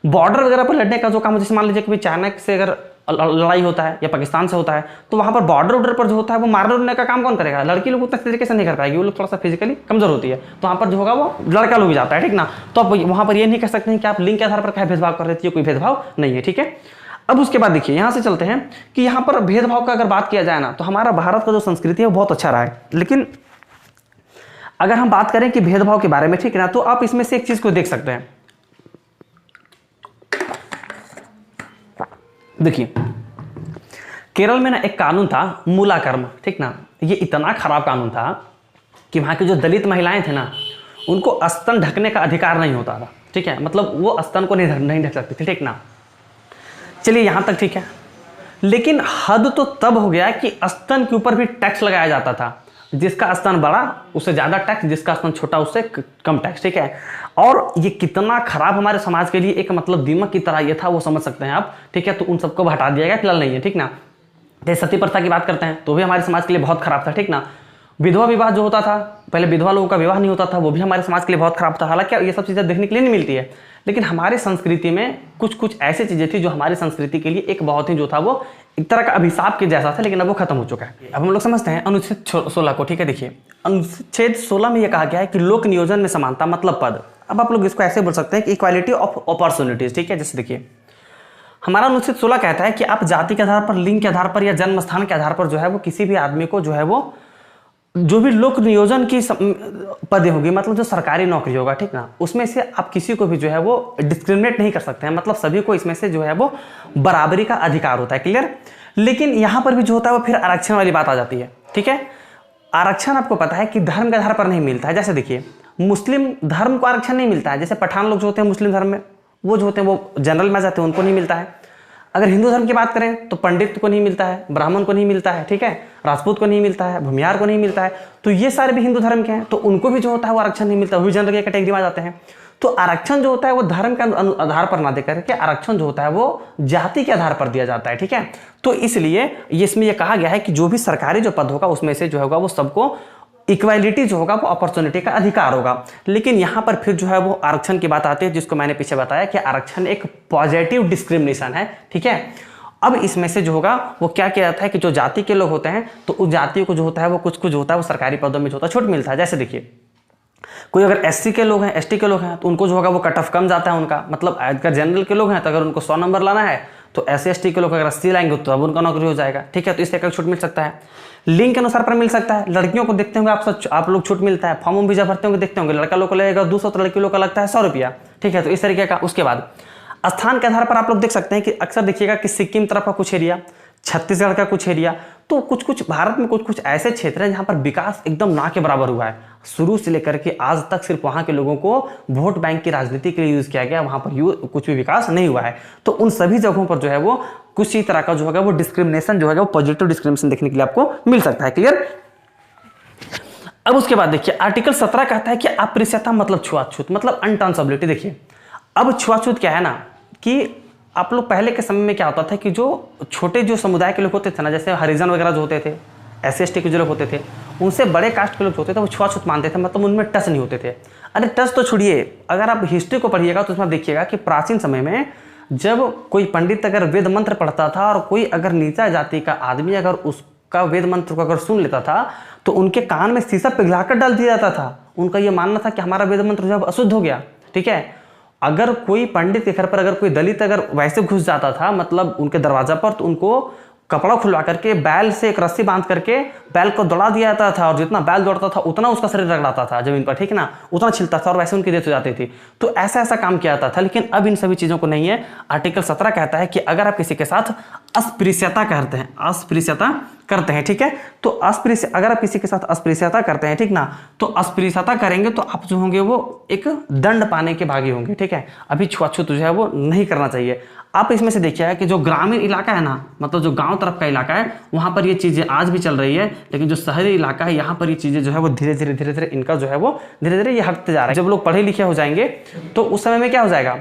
बॉर्डर वगैरह पर लड़ने का जो काम है, जैसे मान लीजिए कि चाइना से अगर लड़ाई होता है या पाकिस्तान से होता है, तो वहां पर बॉर्डर पर जो होता है वो मारने उड़ने का काम कौन करेगा, लड़की लोग उतना तरीके से नहीं कर पाएगी, वो लोग थोड़ा सा फिजिकली कमजोर होती है, तो वहां पर जो होगा वो लड़का लोग जाता है, ठीक ना। तो आप वहां पर ये नहीं कह सकते हैं कि आप लिंग के आधार पर क्या भेदभाव कर रहे थे, कोई भेदभाव नहीं है, ठीक है। अब उसके बाद देखिए यहां से चलते हैं कि यहां पर भेदभाव का अगर बात किया जाए ना, तो हमारा भारत का जो संस्कृति है वो बहुत अच्छा रहा है, लेकिन अगर हम बात करें कि भेदभाव के बारे में, ठीक है ना, तो आप इसमें से एक चीज को देख सकते हैं। देखिए केरल में ना एक कानून था मूलाकर्म, ठीक ना। ये इतना खराब कानून था कि वहां की जो दलित महिलाएं थे ना, उनको स्तन ढकने का अधिकार नहीं होता था, ठीक है, मतलब वो स्तन को नहीं ढक सकती थी, ठीक ना। चलिए यहां तक ठीक है, लेकिन हद तो तब हो गया कि स्तन के ऊपर भी टैक्स लगाया जाता था, जिसका स्तन बड़ा उससे ज्यादा टैक्स, जिसका स्तन छोटा उससे कम टैक्स, ठीक है। और ये कितना खराब हमारे समाज के लिए एक मतलब दीमक की तरह ये था, वो समझ सकते हैं आप, ठीक है। तो उन सबको हटा दिया गया, फिलहाल नहीं है, ठीक ना। जैसे सती प्रथा की बात करते हैं तो भी हमारे समाज के लिए बहुत खराब था, ठीक ना। विधवा विवाह जो होता था, पहले विधवा लोगों का विवाह नहीं होता था, वो भी हमारे समाज के लिए बहुत खराब था। हालांकि ये सब चीजें देखने के लिए नहीं मिलती है, लेकिन हमारे संस्कृति में कुछ ऐसी चीजें थी जो हमारी संस्कृति के लिए एक बहुत ही जो था वो एक तरह का अभिशाप के जैसा था, लेकिन अब वो खत्म हो चुका है। अब हम लोग समझते हैं अनुच्छेद 16 को, ठीक है। देखिए अनुच्छेद 16 में यह कहा गया है कि लोक नियोजन में समानता मतलब पद। अब आप लोग इसको ऐसे बोल सकते हैं कि इक्वालिटी ऑफ अपॉर्चुनिटीज, ठीक है। जैसे देखिए हमारा अनुच्छेद 16 कहता है कि आप जाति के आधार पर, लिंग के आधार पर या जन्म स्थान के आधार पर जो है वो किसी भी आदमी को जो है वो जो भी लोक नियोजन की पदें होगी, मतलब जो सरकारी नौकरी होगा, ठीक ना, उसमें से आप किसी को भी जो है वो डिस्क्रिमिनेट नहीं कर सकते हैं, मतलब सभी को इसमें से जो है वो बराबरी का अधिकार होता है, क्लियर। लेकिन यहां पर भी जो होता है वो फिर आरक्षण वाली बात आ जाती है, ठीक है। आरक्षण आपको पता है कि धर्म के आधार पर नहीं मिलता है। जैसे देखिए मुस्लिम धर्म को आरक्षण नहीं मिलता है, जैसे पठान लोग जो होते हैं मुस्लिम धर्म में, वो जो होते हैं वो जनरल में जाते हैं, उनको नहीं मिलता है। अगर हिंदू धर्म की बात करें तो पंडित को नहीं मिलता है, ब्राह्मण को नहीं मिलता है, ठीक है, राजपूत को नहीं मिलता है, भूमियार को नहीं मिलता है, तो ये सारे भी हिंदू धर्म के हैं, तो उनको भी जो होता है वो आरक्षण नहीं मिलता, वो भी जनरल की कैटेगरी में आ जाते हैं। तो आरक्षण जो होता है वो धर्म के आधार पर ना देकर के आरक्षण जो होता है वो जाति के आधार पर दिया जाता है, ठीक है। तो इसलिए इसमें यह कहा गया है कि जो भी सरकारी जो पद होगा उसमें से जो होगा वो सबको इक्वालिटी जो होगा वो अपॉर्चुनिटी का अधिकार होगा। लेकिन यहां पर फिर जो है वो आरक्षण की बात आती है, जिसको मैंने पीछे बताया कि आरक्षण एक पॉजिटिव डिस्क्रिमिनेशन है, ठीक है। अब इसमें से जो होगा वो क्या किया जाता है कि जो जाति के लोग होते हैं तो उस जाति को जो होता है वो कुछ जो होता है वो सरकारी पदों में जो होता है छूट मिलता है। जैसे देखिए कोई अगर एससी के लोग हैं, एसटी के लोग हैं, तो उनको जो होगा वो कट ऑफ कम जाता है उनका, मतलब अगर जनरल के लोग हैं तो अगर उनको 100 नंबर लाना है तो एससी एसटी के लोग अगर 80 लाएंगे तो अब उनका नौकरी हो जाएगा, ठीक है। तो इस तरह का छूट मिल सकता है, लिंग के अनुसार पर मिल सकता है। लड़कियों को देखते होंगे आप लोग छूट मिलता है, फॉर्म वीजा भरते होंगे देखते होंगे, लड़का लोग को लगेगा 200 तो लड़की लोग का लगता है 100 रुपया, ठीक है। तो इस तरीके का। उसके बाद स्थान के आधार पर आप लोग देख सकते हैं कि अक्सर देखिएगा कि सिक्किम तरफ का कुछ एरिया, छत्तीसगढ़ का कुछ एरिया, तो कुछ भारत में कुछ ऐसे क्षेत्र हैं जहां पर विकास एकदम ना के बराबर हुआ है। शुरू से लेकर के आज तक सिर्फ वहां के लोगों को वोट बैंक की राजनीति के लिए यूज किया गया, वहां पर कुछ भी विकास नहीं हुआ है। तो उन सभी जगहों पर जो है वो कुछ ही तरह का जो होगा वो डिस्क्रिमिनेशन जो है वो पॉजिटिव डिस्क्रिमिनेशन देखने के लिए आपको मिल सकता है, क्लियर। अब उसके बाद देखिए आर्टिकल 17 कहता है कि अस्पृश्यता मतलब छुआछूत, मतलब अनटचेबिलिटी। देखिए अब छुआछूत क्या है ना कि आप लोग पहले के समय में क्या होता था कि जो छोटे जो समुदाय के लोग होते थे ना, जैसे हरिजन वगैरह जो होते थे, एससी एसटी के जो लोग होते थे, उनसे बड़े कास्ट के लोग होते थे वो छुआछूत मानते थे, मतलब उनमें टच नहीं होते थे। अरे टच तो छोड़िए, अगर आप हिस्ट्री को पढ़िएगा तो उसमें देखिएगा कि प्राचीन समय में जब कोई पंडित अगर वेद मंत्र पढ़ता था और कोई अगर नीचा जाति का आदमी अगर उसका वेद मंत्र को अगर सुन लेता था तो उनके कान में शीशा पिघलाकर डाल दिया जाता था। उनका यह मानना था कि हमारा वेद मंत्र जो है अशुद्ध हो गया, ठीक है। अगर कोई पंडित के घर पर अगर कोई दलित अगर वैसे घुस जाता था, मतलब उनके दरवाजा पर, तो उनको कपड़ा खुलवा करके बैल से एक रस्सी बांध करके बैल को दौड़ा दिया जाता था, और जितना बैल दौड़ता था उतना उसका शरीर रगड़ाता था जमीन पर, ठीक है ना, उतना छिलता था और वैसे उनकी डेथ हो जाती थी। तो ऐसा ऐसा काम किया जाता था। लेकिन अब इन सभी चीज़ों को नहीं है। आर्टिकल 17 कहता है कि अगर आप किसी के साथ अस्पृश्यता करते हैं, अस्पृश्यता करते हैं, ठीक है, तो अगर आप किसी के साथ अस्पृश्यता करते हैं, ठीक ना, तो अस्पृश्यता करेंगे तो आप जो होंगे वो एक दंड पाने के भागी होंगे, ठीक है। अभी छुआछूत जो है वो नहीं करना चाहिए। आप इसमें से देखिए कि जो ग्रामीण इलाका है ना, मतलब जो गांव तरफ का इलाका है, वहां पर ये चीजें आज भी चल रही है। लेकिन जो शहरी इलाका है, यहाँ पर ये चीजें जो है वो धीरे धीरे इनका जो है वो धीरे धीरे ये हटते जा रहा है। जब लोग पढ़े लिखे हो जाएंगे तो उस समय में क्या हो जाएगा,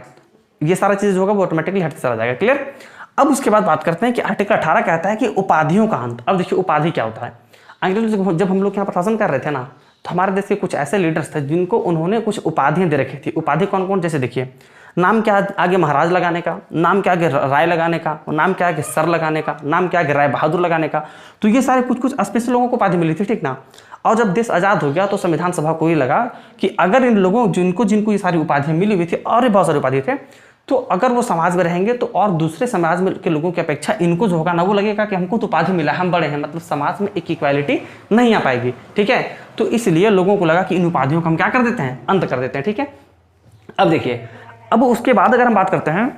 ये सारा चीज होगा वो ऑटोमेटिकली हटते चला जाएगा। क्लियर। अब उसके बाद बात करते हैं कि आर्टिकल 18 कहता है कि उपाधियों का अंत। अब देखिए उपाधि क्या होता है। अंग्रेज जब हम लोग यहाँ पर शासन कर रहे थे ना, तो हमारे देश के कुछ ऐसे लीडर्स थे जिनको उन्होंने कुछ उपाधियां दे रखी थी। उपाधि कौन कौन, जैसे देखिए, नाम के आगे महाराज लगाने का, नाम के आगे राय लगाने का, नाम के आगे सर लगाने का, नाम के आगे राय बहादुर लगाने का। तो ये सारे कुछ कुछ स्पेशल लोगों को उपाधि मिली थी, ठीक ना। और जब देश आज़ाद हो गया तो संविधान सभा को ये लगा कि अगर इन लोगों जिनको ये सारी उपाधियां मिली हुई थी, और भी बहुत सारी उपाधि थे, तो अगर वो समाज में रहेंगे तो और दूसरे समाज में के लोगों की अपेक्षा इनको जो होगा ना, वो लगेगा कि हमको तो उपाधि मिला, हम बड़े हैं, मतलब समाज में एक इक्वालिटी नहीं आ पाएगी, ठीक है। तो इसलिए लोगों को लगा कि इन उपाधियों का हम क्या कर देते हैं, अंत कर देते हैं, ठीक है। अब देखिए, अब उसके बाद अगर हम बात करते हैं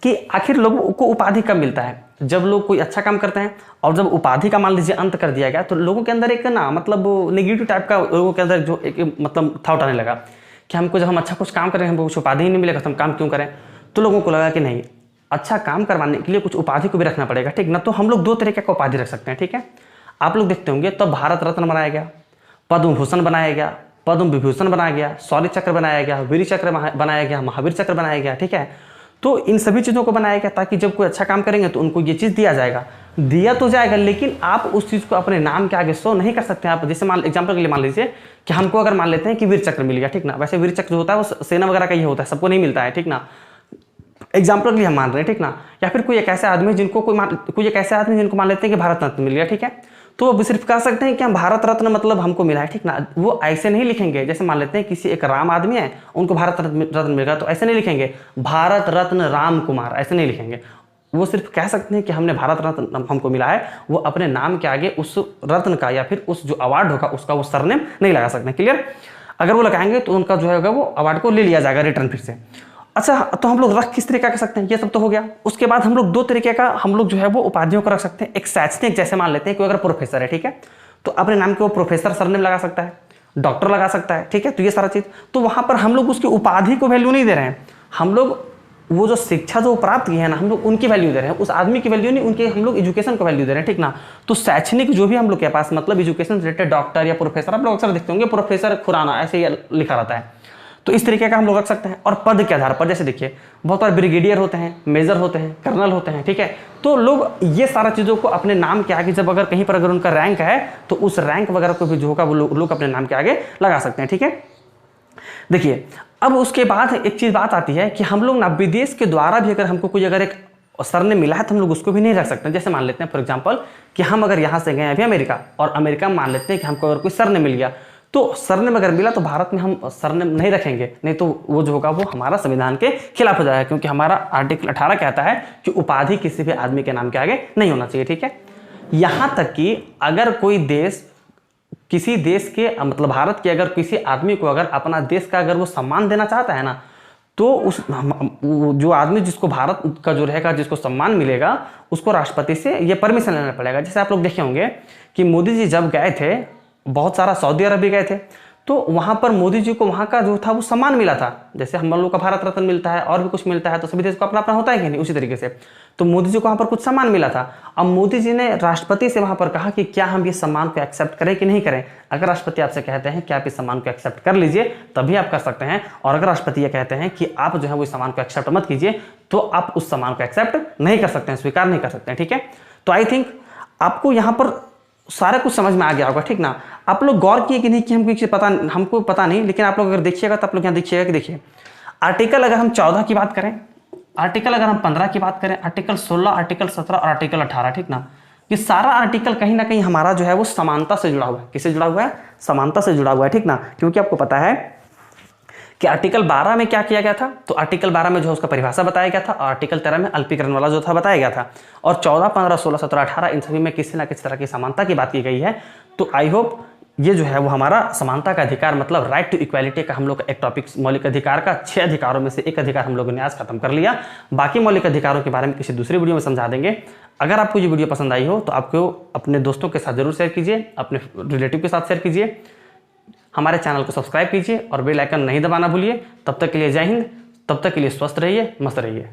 कि आखिर लोगों को उपाधि कब मिलता है, जब लोग कोई अच्छा काम करते हैं। और जब उपाधि का मान लीजिए अंत कर दिया गया, तो लोगों के अंदर एक ना, मतलब नेगेटिव टाइप का लोगों के अंदर जो एक मतलब थॉट आने लगा कि हमको जब हम अच्छा कुछ काम करें, हमको कुछ उपाधि ही नहीं मिलेगा तो हम काम क्यों करें। तो लोगों को लगा कि नहीं, अच्छा काम करवाने के लिए कुछ उपाधि को भी रखना पड़ेगा, ठीक ना। तो हम लोग 2 तरीके का उपाधि रख सकते हैं, ठीक है। आप लोग देखते होंगे तब भारत रत्न बनाया गया, पद्म भूषण बनाया गया, पद्म विभूषण बनाया गया, शौर्य चक्र बनाया गया, वीर चक्र बनाया गया, महावीर चक्र बनाया गया, ठीक है। तो इन सभी चीज़ों को बनाया गया ताकि जब कोई अच्छा काम करेंगे तो उनको ये चीज़ दिया जाएगा, दिया तो जाएगा, लेकिन आप उस चीज़ को अपने नाम के आगे शो नहीं कर सकते। आप जैसे एग्जाम्पल के लिए मान लीजिए कि हमको अगर मान लेते हैं कि वीर चक्र मिल गया, ठीक ना। वैसे वीर चक्र जो होता है वो सेना वगैरह का ही होता है, सबको नहीं मिलता है, ठीक ना। एग्जाम्पल के लिए हम मान रहे हैं, ठीक ना। या फिर कोई एक ऐसे आदमी जिनको कोई एक ऐसे आदमी जिनको मान लेते हैं कि भारत रत्न मिल गया, ठीक है। तो वो सिर्फ कह सकते हैं कि हम भारत रत्न मतलब हमको मिला है, ठीक ना। वो ऐसे नहीं लिखेंगे, जैसे मान लेते हैं किसी एक राम आदमी है, उनको भारत रत्न मिल गया, तो ऐसे नहीं लिखेंगे भारत रत्न राम कुमार, ऐसे नहीं लिखेंगे। वो सिर्फ कह सकते हैं कि हमने भारत रत्न हमको मिला है। वो अपने नाम के आगे उस रत्न का या फिर उस जो अवार्ड होगा उसका वो सरनेम नहीं लगा सकते। क्लियर। अगर वो लगाएंगे तो उनका जो है वो अवार्ड को ले लिया जाएगा रिटर्न फिर से। अच्छा, तो हम लोग रख किस तरीके का सकते हैं, ये सब तो हो गया। उसके बाद हम लोग 2 तरीके का हम लोग जो है वो उपाधियों को रख सकते हैं। एक शैक्षणिक, जैसे मान लेते हैं कोई अगर प्रोफेसर है, ठीक है, तो अपने नाम के वो प्रोफेसर सरनेम लगा सकता है, डॉक्टर लगा सकता है, ठीक है। तो ये सारा चीज, तो वहां पर हम लोग उसकी उपाधि को वैल्यू नहीं दे रहे हैं, हम लोग वो जो शिक्षा जो प्राप्त की है ना, हम लोग उनकी वैल्यू दे रहे हैं, उस आदमी की वैल्यू नहीं, उनके हम लोग एजुकेशन को वैल्यू दे रहे हैं, ठीक ना। तो शैक्षणिक जो भी हम लोग के पास मतलब एजुकेशन रिलेटेड डॉक्टर या प्रोफेसर, आप लोग अक्सर देखते होंगे प्रोफेसर खुराना ऐसे ही लिखा रहता है, तो इस तरीके का हम लोग रख सकते हैं। और पद के आधार पर, जैसे देखिए बहुत बार ब्रिगेडियर होते हैं, मेजर होते हैं, कर्नल होते हैं, ठीक है। तो लोग ये सारा चीज़ों को अपने नाम के आगे, जब अगर कहीं पर अगर उनका रैंक है तो उस रैंक वगैरह को भी जो होगा वो लोग अपने नाम के आगे लगा सकते हैं, ठीक है। देखिए, अब उसके बाद एक चीज़ बात आती है कि हम लोग ना विदेश के द्वारा भी अगर हमको कोई अगर एक सरनेम मिला है तो हम लोग उसको भी नहीं रख सकते। जैसे मान लेते हैं फॉर एग्जांपल कि हम अगर यहाँ से गए अभी अमेरिका, और अमेरिका में मान लेते हैं कि हमको अगर कोई सरनेम मिल गया, तो सरनेम अगर मिला तो भारत में हम सरनेम नहीं रखेंगे, नहीं तो वो जो होगा वो हमारा संविधान के खिलाफ हो जाएगा, क्योंकि हमारा आर्टिकल 18 कहता है कि उपाधि किसी भी आदमी के नाम के आगे नहीं होना चाहिए, ठीक है। यहाँ तक कि अगर कोई देश किसी देश के मतलब भारत के अगर किसी आदमी को अगर अपना देश का अगर वो सम्मान देना चाहता है ना, तो उस जो आदमी जिसको भारत का जो रहेगा, जिसको सम्मान मिलेगा, उसको राष्ट्रपति से ये परमिशन लेना पड़ेगा। जैसे आप लोग देखे होंगे कि मोदी जी जब गए थे, बहुत सारा सऊदी अरब भी गए थे, तो वहाँ पर मोदी जी को वहाँ का जो था वो सम्मान मिला था। जैसे हम लोग का भारत रत्न मिलता है और भी कुछ मिलता है, तो सभी देश को अपना अपना होता है कि नहीं, उसी तरीके से तो मोदी जी को वहाँ पर कुछ सम्मान मिला था। अब मोदी जी ने राष्ट्रपति से वहाँ पर कहा कि क्या हम ये सम्मान को एक्सेप्ट करें कि नहीं करें। अगर राष्ट्रपति आपसे कहते हैं कि आप इस सम्मान को एक्सेप्ट कर लीजिए, तभी आप कर सकते हैं, और अगर राष्ट्रपति ये कहते हैं कि आप जो है वो सम्मान को एक्सेप्ट मत कीजिए, तो आप उस सम्मान को एक्सेप्ट नहीं कर सकते हैं, स्वीकार नहीं कर सकते हैं, ठीक है। तो आई थिंक आपको यहाँ पर सारा कुछ समझ में आ गया होगा, ठीक ना। आप लोग गौर किए कि नहीं कि हमको पता नहीं, लेकिन आप लोग अगर देखिएगा तो आप लोग यहाँ देखिएगा कि देखिए आर्टिकल अगर हम 14 की बात करें, आर्टिकल अगर हम 15 की बात करें, आर्टिकल 16, आर्टिकल 17 और आर्टिकल 18, ठीक ना। ये सारा आर्टिकल कहीं ना कहीं हमारा जो है वो समानता से जुड़ा हुआ है। किससे जुड़ा हुआ है? समानता से जुड़ा हुआ है, ठीक ना। क्योंकि आपको पता है कि आर्टिकल 12 में क्या किया गया था। तो आर्टिकल 12 में जो है उसका परिभाषा बताया गया था और आर्टिकल 13 में अल्पीकरण वाला जो था बताया गया था। और 14, 15, 16, 17, 18 इन सभी में किसी ना किसी तरह की समानता की बात की गई है। तो आई होप ये जो है वो हमारा समानता का अधिकार मतलब राइट टू इक्वालिटी का हम लोग एक टॉपिक, मौलिक अधिकार का 6 अधिकारों में से एक अधिकार हम लोगों ने आज खत्म कर लिया। बाकी मौलिक अधिकारों के बारे में किसी दूसरी वीडियो में समझा देंगे। अगर आपको ये वीडियो पसंद आई हो तो आपको अपने दोस्तों के साथ जरूर शेयर कीजिए, अपने रिलेटिव के साथ शेयर कीजिए, हमारे चैनल को सब्सक्राइब कीजिए और बेल आइकन नहीं दबाना भूलिए। तब तक के लिए जय हिंद, तब तक के लिए स्वस्थ रहिए, मस्त रहिए।